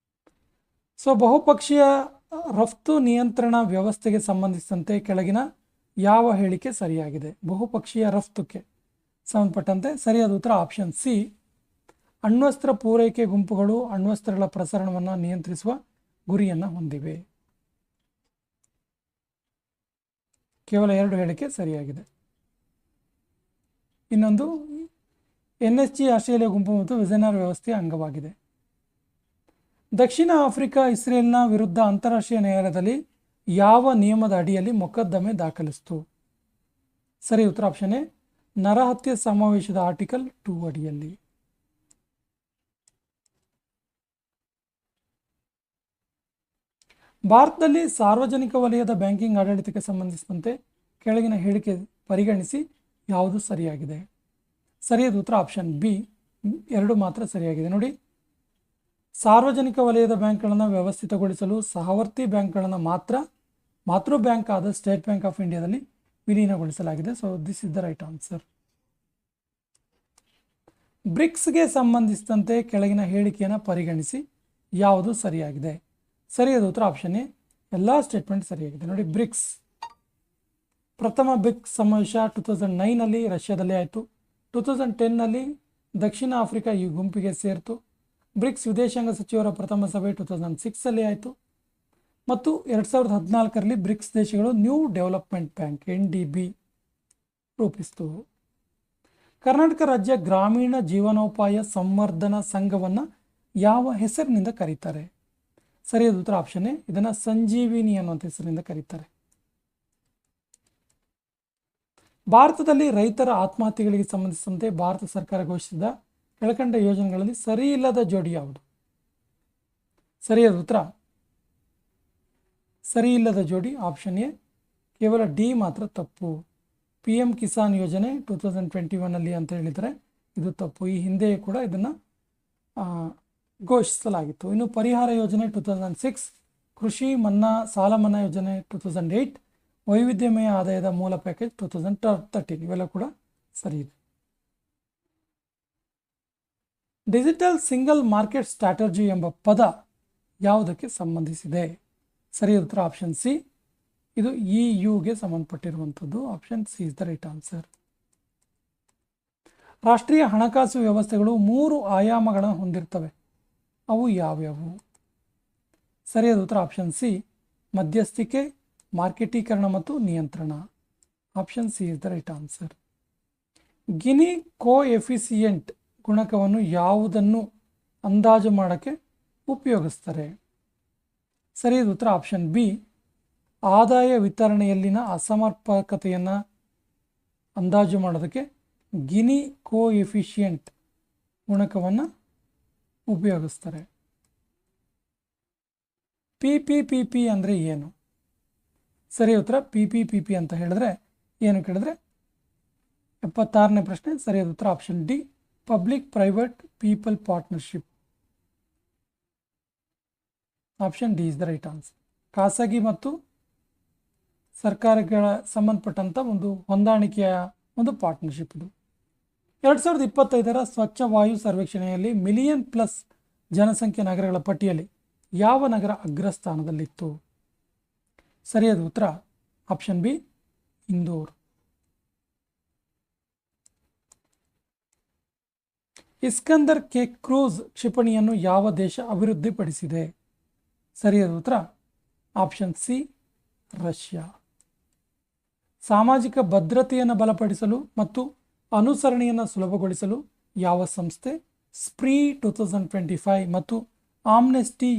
ಸೊ ಬಹುಪಕ್ಷೀಯ ರಫ್ತು ನಿಯಂತ್ರಣ ವ್ಯವಸ್ಥೆಗೆ ಸಂಬಂಧಿಸಿದಂತೆ ಕೆಳಗಿನ ಯಾವ ಹೇಳಿಕೆ ಸರಿಯಾಗಿದೆ? ಬಹುಪಕ್ಷೀಯ ರಫ್ತುಕ್ಕೆ ಸಂಬಂಧಪಟ್ಟಂತೆ ಸರಿಯಾದ ಉತ್ತರ ಆಪ್ಷನ್ ಸಿ, ಅಣ್ವಸ್ತ್ರ ಪೂರೈಕೆ ಗುಂಪುಗಳು ಅಣ್ವಸ್ತ್ರಗಳ ಪ್ರಸರಣವನ್ನು ನಿಯಂತ್ರಿಸುವ ಗುರಿಯನ್ನು ಹೊಂದಿವೆ. ಕೇವಲ 2 ಹೇಳಿಕೆ ಸರಿಯಾಗಿದೆ. ಇನ್ನೊಂದು, NSG ಆಸ್ಟ್ರೇಲಿಯಾ ಗುಂಪು ಮತ್ತು ವಿಜಯನಗರ ವ್ಯವಸ್ಥೆಯ ಅಂಗವಾಗಿದೆ. ದಕ್ಷಿಣ ಆಫ್ರಿಕಾ ಇಸ್ರೇಲ್ನ ವಿರುದ್ಧ ಅಂತಾರಾಷ್ಟ್ರೀಯ ನ್ಯಾಯಾಲಯದಲ್ಲಿ ಯಾವ ನಿಯಮದ ಅಡಿಯಲ್ಲಿ ಮೊಕದ್ದಮೆ ದಾಖಲಿಸಿತು? ಸರಿ ಉತ್ತರ ಆಪ್ಷನ್ ಎ ನರಹತ್ಯೆ ಸಮಾವೇಶದ ಆರ್ಟಿಕಲ್ 2 ಅಡಿಯಲ್ಲಿ. ಭಾರತದಲ್ಲಿ ಸಾರ್ವಜನಿಕ ವಲಯದ ಬ್ಯಾಂಕಿಂಗ್ ಆಡಳಿತಕ್ಕೆ ಸಂಬಂಧಿಸಿದಂತೆ ಕೆಳಗಿನ ಹೇಳಿಕೆ ಪರಿಗಣಿಸಿ ಯಾವುದು ಸರಿಯಾಗಿದೆ? ಸರಿಯಾದ ಉತ್ತರ ಆಪ್ಷನ್ ಬಿ 2 ಮಾತ್ರ ಸರಿಯಾಗಿದೆ. ನೋಡಿ, ಸಾರ್ವಜನಿಕ ವಲಯದ ಬ್ಯಾಂಕ್ಗಳನ್ನು ವ್ಯವಸ್ಥಿತಗೊಳಿಸಲು ಸಹವರ್ತಿ ಬ್ಯಾಂಕ್ಗಳನ್ನು ಮಾತೃ ಬ್ಯಾಂಕ್ ಆದ ಸ್ಟೇಟ್ ಬ್ಯಾಂಕ್ ಆಫ್ ಇಂಡಿಯಾದಲ್ಲಿ ವಿಲೀನಗೊಳಿಸಲಾಗಿದೆ. So this is the right answer. ಬ್ರಿಕ್ಸ್ಗೆ ಸಂಬಂಧಿಸಿದಂತೆ ಕೆಳಗಿನ ಹೇಳಿಕೆಯನ್ನು ಪರಿಗಣಿಸಿ ಯಾವುದು ಸರಿಯಾಗಿದೆ? ಸರಿಯಾದ ಉತ್ತರ ಆಪ್ಷನ್ ಎ ಎಲ್ಲ ಸ್ಟೇಟ್ಮೆಂಟ್ ಸರಿಯಾಗಿದೆ. ನೋಡಿ, ಬ್ರಿಕ್ಸ್ ಪ್ರಥಮ ಬ್ರಿಕ್ಸ್ ಸಮಾವೇಶ 2009ನಲ್ಲಿ ರಷ್ಯಾದಲ್ಲಿ ಆಯಿತು. 2010ನಲ್ಲಿ ದಕ್ಷಿಣ ಆಫ್ರಿಕಾ ಈ ಗುಂಪಿಗೆ ಸೇರಿತು. ಬ್ರಿಕ್ಸ್ ವಿದೇಶಾಂಗ ಸಚಿವರ ಪ್ರಥಮ ಸಭೆ 2006ಅಲ್ಲಿ ಆಯಿತು ಮತ್ತು 2014ರಲ್ಲಿ ಬ್ರಿಕ್ಸ್ ದೇಶಗಳು ನ್ಯೂ ಡೆವಲಪ್ಮೆಂಟ್ ಬ್ಯಾಂಕ್ NDB ರೂಪಿಸಿತು. ಕರ್ನಾಟಕ ರಾಜ್ಯ ಗ್ರಾಮೀಣ ಜೀವನೋಪಾಯ ಸಂವರ್ಧನಾ ಸಂಘವನ್ನು ಯಾವ ಹೆಸರಿನಿಂದ ಕರೀತಾರೆ? ಸರಿಯಾದ ಉತ್ತರ ಆಪ್ಷನ್ ಎ ಇದನ್ನು ಸಂಜೀವಿನಿ ಅನ್ನುವಂಥ ಹೆಸರಿನಿಂದ ಕರೀತಾರೆ. ಭಾರತದಲ್ಲಿ ರೈತರ ಆತ್ಮಹತ್ಯೆಗಳಿಗೆ ಸಂಬಂಧಿಸಿದಂತೆ ಭಾರತ ಸರ್ಕಾರ ಘೋಷಿಸಿದ ಕೆಳಕಂಡ ಯೋಜನೆಗಳಲ್ಲಿ ಸರಿ ಇಲ್ಲದ ಜೋಡಿ ಯಾವುದು? ಸರಿಯಾದ ಉತ್ತರ ಸರಿ ಇಲ್ಲದ ಜೋಡಿ ಆಪ್ಷನ್ ಎ ಕೇವಲ ಡಿ ಮಾತ್ರ ತಪ್ಪು. PM ಕಿಸಾನ್ ಯೋಜನೆ 2021ನಲ್ಲಿ ಅಂತ ಹೇಳಿದರೆ ಇದು ತಪ್ಪು. ಈ ಹಿಂದೆಯೇ ಕೂಡ ಇದನ್ನು ಘೋಷಿಸಲಾಗಿತ್ತು. ಇನ್ನು ಪರಿಹಾರ ಯೋಜನೆ 2006, ಕೃಷಿ ಮನ್ನಾ ಸಾಲ ಮನ್ನಾ ಯೋಜನೆ 2008, ವೈವಿಧ್ಯಮಯ ಆದಾಯದ ಮೂಲ ಪ್ಯಾಕೇಜ್ 2013 ಇವೆಲ್ಲ ಕೂಡ ಸರಿ ಇದೆ. ಡಿಜಿಟಲ್ ಸಿಂಗಲ್ ಮಾರ್ಕೆಟ್ ಸ್ಟ್ರಾಟಜಿ ಎಂಬ ಪದ ಯಾವುದಕ್ಕೆ ಸಂಬಂಧಿಸಿದೆ? ಸರಿಯಾದ ಉತ್ತರ ಆಪ್ಷನ್ ಸಿ ಇದು EUಗೆ ಸಂಬಂಧಪಟ್ಟಿರುವಂಥದ್ದು. Option C is the right answer. ರಾಷ್ಟ್ರೀಯ ಹಣಕಾಸು ವ್ಯವಸ್ಥೆಗಳು 3 ಆಯಾಮಗಳನ್ನು ಹೊಂದಿರ್ತವೆ. ಅವು ಯಾವ್ಯಾವು? ಸರಿಯಾದ ಉತ್ತರ ಆಪ್ಷನ್ ಸಿ ಮಧ್ಯಸ್ಥಿಕೆ, ಮಾರ್ಕೆಟೀಕರಣ ಮತ್ತು ನಿಯಂತ್ರಣ. Option C is the right answer. Gini coefficient ಗುಣಕವನ್ನು ಯಾವುದನ್ನು ಅಂದಾಜು ಮಾಡೋಕ್ಕೆ ಉಪಯೋಗಿಸ್ತಾರೆ? ಸರಿಯಾದ ಉತ್ತರ ಆಪ್ಷನ್ ಬಿ ಆದಾಯ ವಿತರಣೆಯಲ್ಲಿನ ಅಸಮರ್ಪಕತೆಯನ್ನು ಅಂದಾಜು ಮಾಡೋದಕ್ಕೆ ಗಿನಿ ಕೋಎಫಿಷಿಯೆಂಟ್ ಗುಣಕವನ್ನು ಉಪಯೋಗಿಸ್ತಾರೆ. PPPP ಅಂದರೆ ಏನು? ಸರಿ ಉತ್ತರ PPPP ಅಂತ ಹೇಳಿದ್ರೆ ಏನು ಕೇಳಿದ್ರೆ 76ನೇ ಪ್ರಶ್ನೆ. ಸರಿಯಾದ ಉತ್ತರ option D public private people partnership. Option D is the right answer. ಖಾಸಗಿ ಮತ್ತು ಸರ್ಕಾರಗಳ ಸಂಬಂಧಪಟ್ಟಂಥ ಒಂದು ಹೊಂದಾಣಿಕೆಯ ಒಂದು ಪಾರ್ಟ್ನರ್ಶಿಪ್ ಇದು. 2025ರ ಸ್ವಚ್ಛ ವಾಯು ಸರ್ವೇಕ್ಷಣೆಯಲ್ಲಿ ಮಿಲಿಯನ್ ಪ್ಲಸ್ ಜನಸಂಖ್ಯೆ ನಗರಗಳ ಪಟ್ಟಿಯಲ್ಲಿ ಯಾವ ನಗರ ಅಗ್ರಸ್ಥಾನದಲ್ಲಿತ್ತು? ಸರಿಯಾದ ಉತ್ತರ option B Indore. Iskander K cruise ಕ್ಷಿಪಣಿಯನ್ನು ಯಾವ ದೇಶ ಅಭಿವೃದ್ಧಿಪಡಿಸಿದೆ? ಸರಿಯಾದ ಉತ್ತರ ಆಪ್ಷನ್ ಸಿ ರಷ್ಯಾ. ಸಾಮಾಜಿಕ ಭದ್ರತೆಯನ್ನು ಬಲಪಡಿಸಲು ಮತ್ತು ಅನುಸರಣೆಯನ್ನು ಸುಲಭಗೊಳಿಸಲು ಯಾವ ಸಂಸ್ಥೆ ಸ್ಪ್ರೀ 2025 ಮತ್ತು ಆಮ್ನೆಸ್ಟಿ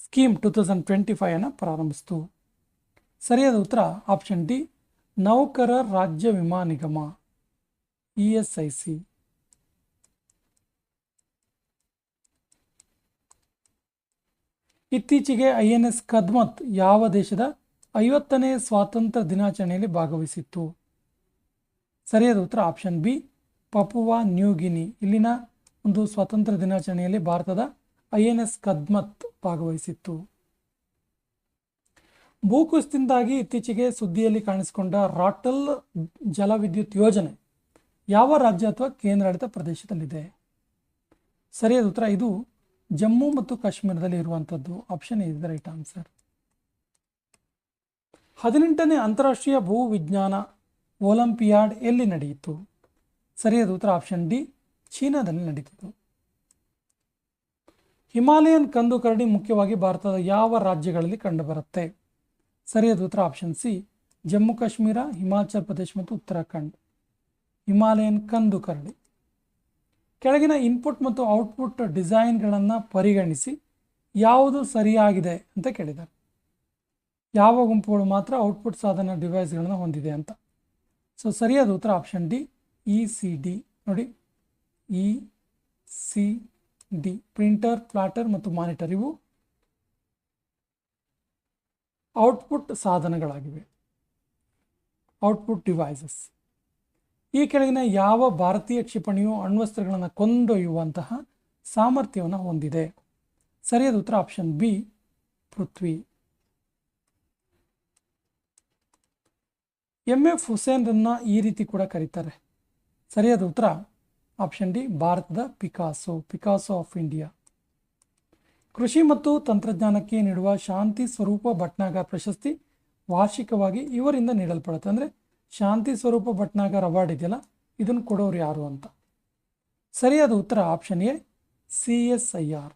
ಸ್ಕೀಮ್ 2025 ಅನ್ನು ಪ್ರಾರಂಭಿಸಿತು? ಸರಿಯಾದ ಉತ್ತರ ಆಪ್ಷನ್ ಡಿ ನೌಕರ ರಾಜ್ಯ ವಿಮಾ ನಿಗಮ ESIC. ಇತ್ತೀಚೆಗೆ INS ಕದ್ಮತ್ ಯಾವ ದೇಶದ 50ನೇ ಸ್ವಾತಂತ್ರ್ಯ ದಿನಾಚರಣೆಯಲ್ಲಿ ಭಾಗವಹಿಸಿತ್ತು? ಸರಿಯಾದ ಉತ್ತರ ಆಪ್ಷನ್ ಬಿ ಪಪುವಾ ನ್ಯೂ ಗಿನಿ. ಇಲ್ಲಿನ ಒಂದು ಸ್ವಾತಂತ್ರ್ಯ ದಿನಾಚರಣೆಯಲ್ಲಿ ಭಾರತದ INS ಕದ್ಮತ್ ಭಾಗವಹಿಸಿತ್ತು. ಭೂಕುಸಿತದಿಂದಾಗಿ ಇತ್ತೀಚೆಗೆ ಸುದ್ದಿಯಲ್ಲಿ ಕಾಣಿಸಿಕೊಂಡ ರಾಟಲ್ ಜಲವಿದ್ಯುತ್ ಯೋಜನೆ ಯಾವ ರಾಜ್ಯ ಅಥವಾ ಕೇಂದ್ರಾಡಳಿತ ಪ್ರದೇಶದಲ್ಲಿದೆ? ಸರಿಯಾದ ಉತ್ತರ ಇದು ಜಮ್ಮು ಮತ್ತು ಕಾಶ್ಮೀರದಲ್ಲಿ ಇರುವಂಥದ್ದು. Option is the right answer. 18ನೇ ಅಂತಾರಾಷ್ಟ್ರೀಯ ಭೂವಿಜ್ಞಾನ ಒಲಿಂಪಿಯಾಡ್ ಎಲ್ಲಿ ನಡೆಯಿತು? ಸರಿಯಾದ ಉತ್ತರ ಆಪ್ಷನ್ ಡಿ ಚೀನಾದಲ್ಲಿ ನಡೀತಿತ್ತು. ಹಿಮಾಲಯನ್ ಕಂದು ಕರಡಿ ಮುಖ್ಯವಾಗಿ ಭಾರತದ ಯಾವ ರಾಜ್ಯಗಳಲ್ಲಿ ಕಂಡುಬರುತ್ತೆ? ಸರಿಯಾದ ಉತ್ತರ ಆಪ್ಷನ್ ಸಿ ಜಮ್ಮು ಕಾಶ್ಮೀರ, ಹಿಮಾಚಲ ಪ್ರದೇಶ ಮತ್ತು ಉತ್ತರಾಖಂಡ್. ಹಿಮಾಲಯನ್ ಕಂದು ಕರಡಿ. ಕೆಳಗಿನ ಇನ್ಪುಟ್ ಮತ್ತು ಔಟ್ಪುಟ್ ಡಿಸೈನ್ಗಳನ್ನು ಪರಿಗಣಿಸಿ ಯಾವುದು ಸರಿಯಾಗಿದೆ ಅಂತ ಕೇಳಿದ್ದಾರೆ. ಯಾವ ಗುಂಪುಗಳು ಮಾತ್ರ ಔಟ್ಪುಟ್ ಸಾಧನ ಡಿವೈಸ್ಗಳನ್ನು ಹೊಂದಿದೆ ಅಂತ. ಸೊ ಸರಿಯಾದ ಉತ್ತರ ಆಪ್ಷನ್ ಡಿ, ECD. ನೋಡಿ, ECD ಪ್ರಿಂಟರ್, ಪ್ಲಾಟರ್ ಮತ್ತು ಮಾನಿಟರ್ ಇವು ಔಟ್ಪುಟ್ ಸಾಧನಗಳಾಗಿವೆ, ಔಟ್ಪುಟ್ ಡಿವೈಸಸ್. ಈ ಕೆಳಗಿನ ಯಾವ ಭಾರತೀಯ ಕ್ಷಿಪಣಿಯು ಅಣ್ವಸ್ತ್ರಗಳನ್ನು ಕೊಂಡೊಯ್ಯುವಂತಹ ಸಾಮರ್ಥ್ಯವನ್ನು ಹೊಂದಿದೆ? ಸರಿಯಾದ ಉತ್ತರ ಆಪ್ಷನ್ ಬಿ, ಪೃಥ್ವಿ. MF ಹುಸೇನ್ರನ್ನ ಈ ರೀತಿ ಕೂಡ ಕರೀತಾರೆ. ಸರಿಯಾದ ಉತ್ತರ ಆಪ್ಷನ್ ಡಿ, ಭಾರತದ ಪಿಕಾಸೋ ಆಫ್ ಇಂಡಿಯಾ. ಕೃಷಿ ಮತ್ತು ತಂತ್ರಜ್ಞಾನಕ್ಕೆ ನೀಡುವ ಶಾಂತಿ ಸ್ವರೂಪ ಭಟ್ನಾಗರ್ ಪ್ರಶಸ್ತಿ ವಾರ್ಷಿಕವಾಗಿ ಇವರಿಂದ ನೀಡಲ್ಪಡುತ್ತೆ. ಅಂದರೆ ಶಾಂತಿ ಸ್ವರೂಪ ಭಟ್ನಾಗರ್ ಅವಾರ್ಡ್ ಇದೆಯಲ್ಲ, ಇದನ್ನು ಕೊಡೋರು ಯಾರು ಅಂತ. ಸರಿಯಾದ ಉತ್ತರ ಆಪ್ಷನ್ ಎ, CSIR.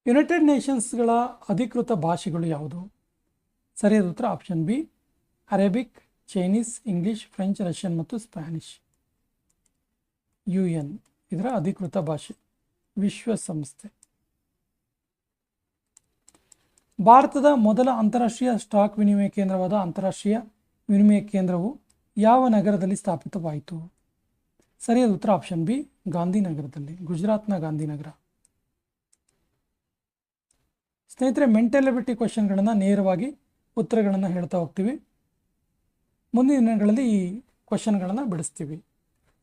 ಯುನೈಟೆಡ್ ನೇಷನ್ಸ್ಗಳ ಅಧಿಕೃತ ಭಾಷೆಗಳು ಯಾವುದು? ಸರಿಯಾದ ಉತ್ತರ option B, Arabic, Chinese, English, French, Russian ಮತ್ತು ಸ್ಪ್ಯಾನಿಷ್. UN ಇದರ ಅಧಿಕೃತ ಭಾಷೆ, ವಿಶ್ವಸಂಸ್ಥೆ. ಭಾರತದ ಮೊದಲ ಅಂತಾರಾಷ್ಟ್ರೀಯ ಸ್ಟಾಕ್ ವಿನಿಮಯ ಕೇಂದ್ರವಾದ ಅಂತಾರಾಷ್ಟ್ರೀಯ ವಿನಿಮಯ ಕೇಂದ್ರವು ಯಾವ ನಗರದಲ್ಲಿ ಸ್ಥಾಪಿತವಾಯಿತು? ಸರಿಯಾದ ಉತ್ತರ ಆಪ್ಷನ್ ಬಿ, ಗಾಂಧಿನಗರದಲ್ಲಿ, ಗುಜರಾತ್ನ ಗಾಂಧಿನಗರ. ಸ್ನೇಹಿತರೆ, ಮೆಂಟಲ್ ಎಬಿಲಿಟಿ ಕ್ವಶನ್ಗಳನ್ನು ನೇರವಾಗಿ ಉತ್ತರಗಳನ್ನು ಹೇಳ್ತಾ ಹೋಗ್ತೀವಿ. ಮುಂದಿನ ದಿನಗಳಲ್ಲಿ ಈ ಕ್ವಶನ್ಗಳನ್ನು ಬಿಡಿಸ್ತೀವಿ.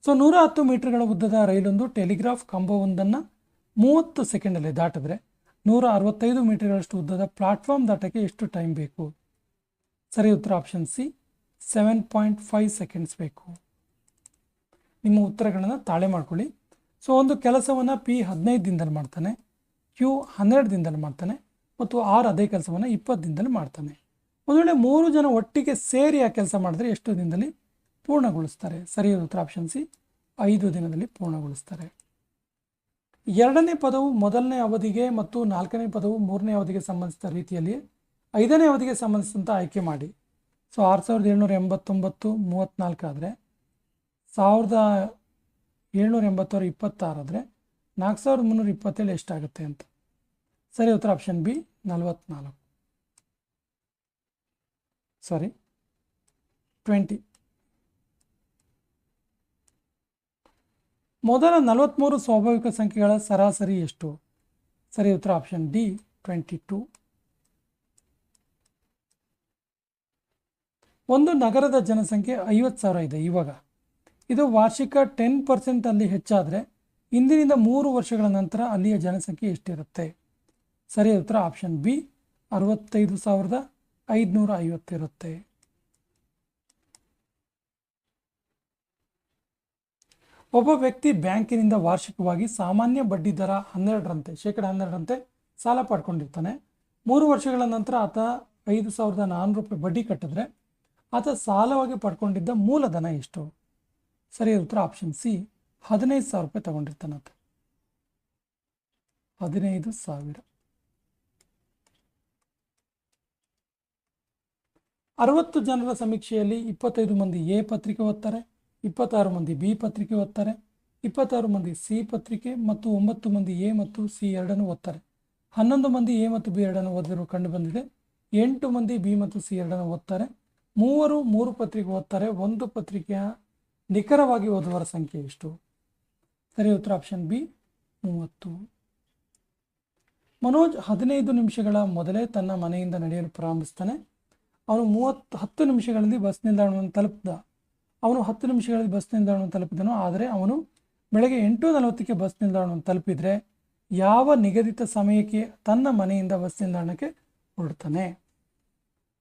ಸೊ 110 ಮೀಟರ್ಗಳ ಉದ್ದದ ರೈಲೊಂದು ಟೆಲಿಗ್ರಾಫ್ ಕಂಬವೊಂದನ್ನು 30 ಸೆಕೆಂಡಲ್ಲಿ ದಾಟಿದ್ರೆ 165 ಮೀಟರ್ಗಳಷ್ಟು ಉದ್ದದ ಪ್ಲಾಟ್ಫಾರ್ಮ್ ದಾಟಕ್ಕೆ ಎಷ್ಟು ಟೈಮ್ ಬೇಕು? ಸರಿ ಉತ್ತರ ಆಪ್ಷನ್ ಸಿ, 7.5 ಸೆಕೆಂಡ್ಸ್ ಬೇಕು. ನಿಮ್ಮ ಉತ್ತರಗಳನ್ನು ತಾಳೆ ಮಾಡ್ಕೊಳ್ಳಿ. ಸೊ ಒಂದು ಕೆಲಸವನ್ನು P 15 ದಿನದಲ್ಲಿ ಮಾಡ್ತಾನೆ, Q 12 ದಿನದಲ್ಲಿ ಮಾಡ್ತಾನೆ ಮತ್ತು R ಅದೇ ಕೆಲಸವನ್ನು 20 ದಿನದಲ್ಲಿ ಮಾಡ್ತಾನೆ. ಒಂದು ವೇಳೆ 3 ಜನ ಒಟ್ಟಿಗೆ ಸೇರಿ ಆ ಕೆಲಸ ಮಾಡಿದ್ರೆ ಎಷ್ಟು ದಿನದಲ್ಲಿ ಪೂರ್ಣಗೊಳಿಸ್ತಾರೆ? ಸರಿಯಾದ ಉತ್ತರ ಆಪ್ಷನ್ ಸಿ, 5 ದಿನದಲ್ಲಿ ಪೂರ್ಣಗೊಳಿಸ್ತಾರೆ. ಎರಡನೇ ಪದವು ಮೊದಲನೇ ಅವಧಿಗೆ ಮತ್ತು ನಾಲ್ಕನೇ ಪದವು ಮೂರನೇ ಅವಧಿಗೆ ಸಂಬಂಧಿಸಿದ ರೀತಿಯಲ್ಲಿ 5ನೇ ಅವಧಿಗೆ ಸಂಬಂಧಿಸಿದಂಥ ಆಯ್ಕೆ ಮಾಡಿ. ಸೊ 6789 34 ಆದರೆ 1780 26 ಆದರೆ 4327 ಎಷ್ಟಾಗುತ್ತೆ ಅಂತ. ಸರಿ ಉತ್ತರ ಆಪ್ಷನ್ ಬಿ, 44. ಸಾರಿ 20. ಮೊದಲ 43 ಸ್ವಾಭಾವಿಕ ಸಂಖ್ಯೆಗಳ ಸರಾಸರಿ ಎಷ್ಟು? ಸರಿ ಉತ್ತರ ಆಪ್ಷನ್ ಡಿ, 22. ಒಂದು ನಗರದ ಜನಸಂಖ್ಯೆ 50,000 ಇದೆ ಇವಾಗ. ಇದು ವಾರ್ಷಿಕ 10% ಅಲ್ಲಿ ಹೆಚ್ಚಾದರೆ ಇಂದಿನಿಂದ 3 ವರ್ಷಗಳ ನಂತರ ಅಲ್ಲಿಯ ಜನಸಂಖ್ಯೆ ಎಷ್ಟಿರುತ್ತೆ? ಸರಿಯಾದ ಉತ್ತರ ಆಪ್ಷನ್ ಬಿ, 65,550 ಇರುತ್ತೆ. ಒಬ್ಬ ವ್ಯಕ್ತಿ ಬ್ಯಾಂಕಿನಿಂದ ವಾರ್ಷಿಕವಾಗಿ ಸಾಮಾನ್ಯ ಬಡ್ಡಿ ದರ 12ರಂತೆ, ಶೇಕಡ 12ರಂತೆ ಸಾಲ ಪಡ್ಕೊಂಡಿರ್ತಾನೆ. 3 ವರ್ಷಗಳ ನಂತರ ಆತ 5,400 ರೂಪಾಯಿ ಬಡ್ಡಿ ಕಟ್ಟಿದ್ರೆ ಆತ ಸಾಲವಾಗಿ ಪಡ್ಕೊಂಡಿದ್ದ ಮೂಲಧನ ಎಷ್ಟು? ಸರಿಯಾದ ಉತ್ತರ ಆಪ್ಷನ್ ಸಿ, 15,000 ರೂಪಾಯಿ ತಗೊಂಡಿರ್ತಾನಂತ. 15,000. 60 ಜನರ ಸಮೀಕ್ಷೆಯಲ್ಲಿ 25 ಮಂದಿ ಎ ಪತ್ರಿಕೆ ಓದ್ತಾರೆ, 26 ಮಂದಿ ಬಿ ಪತ್ರಿಕೆ ಓದ್ತಾರೆ, 26 ಮಂದಿ ಸಿ ಪತ್ರಿಕೆ ಮತ್ತು 9 ಮಂದಿ ಎ ಮತ್ತು ಸಿ ಎರಡನ್ನು ಓದ್ತಾರೆ. 11 ಮಂದಿ ಎ ಮತ್ತು ಬಿ ಎರಡನ್ನು ಓದಿರು ಕಂಡು ಬಂದಿದೆ. 8 ಮಂದಿ ಬಿ ಮತ್ತು ಸಿ ಎರಡನ್ನು ಓದ್ತಾರೆ. 3 ಪತ್ರಿಕೆ ಓದ್ತಾರೆ. 1 ಪತ್ರಿಕೆಯ ನಿಖರವಾಗಿ ಓದುವವರ ಸಂಖ್ಯೆ ಎಷ್ಟು? ಸರಿ ಉತ್ತರ ಆಪ್ಷನ್ ಬಿ, 30. ಮನೋಜ್ 15 ನಿಮಿಷಗಳ ಮೊದಲೇ ತನ್ನ ಮನೆಯಿಂದ ನಡೆಯಲು ಪ್ರಾರಂಭಿಸ್ತಾನೆ. ಅವನು 10 ನಿಮಿಷಗಳಲ್ಲಿ ಬಸ್ ನಿಲ್ದಾಣವನ್ನು ತಲುಪಿದ. ಅವನು 10 ನಿಮಿಷಗಳಲ್ಲಿ ಬಸ್ ನಿಲ್ದಾಣವನ್ನು ತಲುಪಿದನು. ಆದರೆ ಅವನು ಬೆಳಗ್ಗೆ 8:40ಕ್ಕೆ ಬಸ್ ನಿಲ್ದಾಣವನ್ನು ತಲುಪಿದರೆ ಯಾವ ನಿಗದಿತ ಸಮಯಕ್ಕೆ ತನ್ನ ಮನೆಯಿಂದ ಬಸ್ ನಿಲ್ದಾಣಕ್ಕೆ ಹೊರಡ್ತಾನೆ?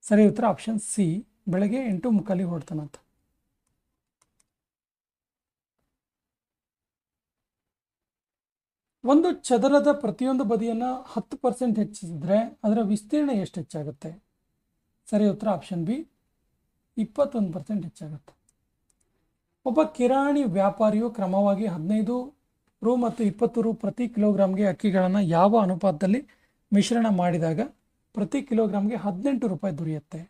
ಸರಿ ಉತ್ತರ ಆಪ್ಷನ್ ಸಿ, ಬೆಳಗ್ಗೆ 8:45 ಹೊರಡ್ತಾನಂತ. ಒಂದು ಚದರದ ಪ್ರತಿಯೊಂದು ಬದಿಯನ್ನು 10% ಹೆಚ್ಚಿಸಿದ್ರೆ ಅದರ ವಿಸ್ತೀರ್ಣ ಎಷ್ಟು ಹೆಚ್ಚಾಗುತ್ತೆ? ಸರಿ ಉತ್ತರ ಆಪ್ಷನ್ ಬಿ, 21% ಹೆಚ್ಚಾಗುತ್ತೆ. ಒಬ್ಬ ಕಿರಾಣಿ ವ್ಯಾಪಾರಿಯು ಕ್ರಮವಾಗಿ 15 ರು ಮತ್ತು 20 ರು ಪ್ರತಿ ಕಿಲೋಗ್ರಾಮ್ಗೆ ಅಕ್ಕಿಗಳನ್ನು ಯಾವ ಅನುಪಾತದಲ್ಲಿ ಮಿಶ್ರಣ ಮಾಡಿದಾಗ ಪ್ರತಿ ಕಿಲೋಗ್ರಾಮ್ಗೆ 18 ರೂಪಾಯಿ ದೊರೆಯುತ್ತೆ?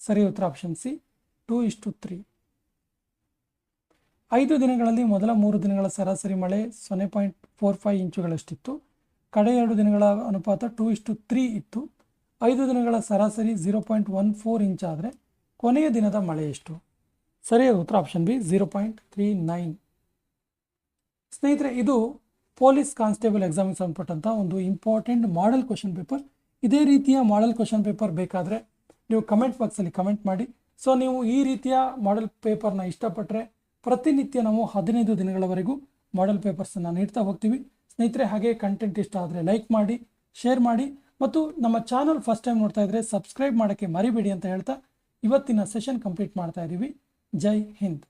ಸರಿ ಉತ್ತರ ಆಪ್ಷನ್ ಸಿ, 2:3. 5 ದಿನಗಳಲ್ಲಿ ಮೊದಲ 3 ದಿನಗಳ ಸರಾಸರಿ ಮಳೆ 0.45 ಇಂಚುಗಳಷ್ಟಿತ್ತು. ಕಡೆ 2 ದಿನಗಳ ಅನುಪಾತ 2:3 ಇತ್ತು. 5 ದಿನಗಳ ಸರಾಸರಿ 0.14 ಇಂಚ್ ಆದರೆ ಕೊನೆಯ ದಿನದ ಮಳೆ ಎಷ್ಟು? ಸರಿಯಾದ ಉತ್ತರ ಆಪ್ಷನ್ ಬಿ 0.39. ಸ್ನೇಹಿತರೆ, ಇದು ಪೊಲೀಸ್ ಕಾನ್ಸ್ಟೇಬಲ್ ಎಕ್ಸಾಮಿಗೆ ಸಂಬಂಧಪಟ್ಟಂಥ ಒಂದು ಇಂಪಾರ್ಟೆಂಟ್ ಮಾಡೆಲ್ ಕ್ವಶನ್ ಪೇಪರ್. ಇದೇ ರೀತಿಯ ಮಾಡೆಲ್ ಕ್ವಶನ್ ಪೇಪರ್ ಬೇಕಾದರೆ ನೀವು ಕಮೆಂಟ್ ಬಾಕ್ಸಲ್ಲಿ ಕಮೆಂಟ್ ಮಾಡಿ. ಸೊ ನೀವು ಈ ರೀತಿಯ ಮಾಡೆಲ್ ಪೇಪರ್ನ ಇಷ್ಟಪಟ್ಟರೆ ಪ್ರತಿನಿತ್ಯ ನಾವು 15 ದಿನಗಳವರೆಗೂ ಮಾಡೆಲ್ ಪೇಪರ್ಸನ್ನು ನೀಡ್ತಾ ಹೋಗ್ತೀವಿ. ಸ್ನೇಹಿತರೆ, ಹಾಗೆ ಕಂಟೆಂಟ್ ಇಷ್ಟ ಆದರೆ ಲೈಕ್ ಮಾಡಿ, ಶೇರ್ ಮಾಡಿ ಮತ್ತು ನಮ್ಮ ಚಾನಲ್ ಫಸ್ಟ್ ಟೈಮ್ ನೋಡ್ತಾ ಇದ್ದರೆ ಸಬ್ಸ್ಕ್ರೈಬ್ ಮಾಡೋಕ್ಕೆ ಮರಿಬೇಡಿ ಅಂತ ಹೇಳ್ತಾ ಇವತ್ತಿನ ಸೆಷನ್ ಕಂಪ್ಲೀಟ್ ಮಾಡ್ತಾ ಇದ್ದೀವಿ. ಜೈ ಹಿಂದ್.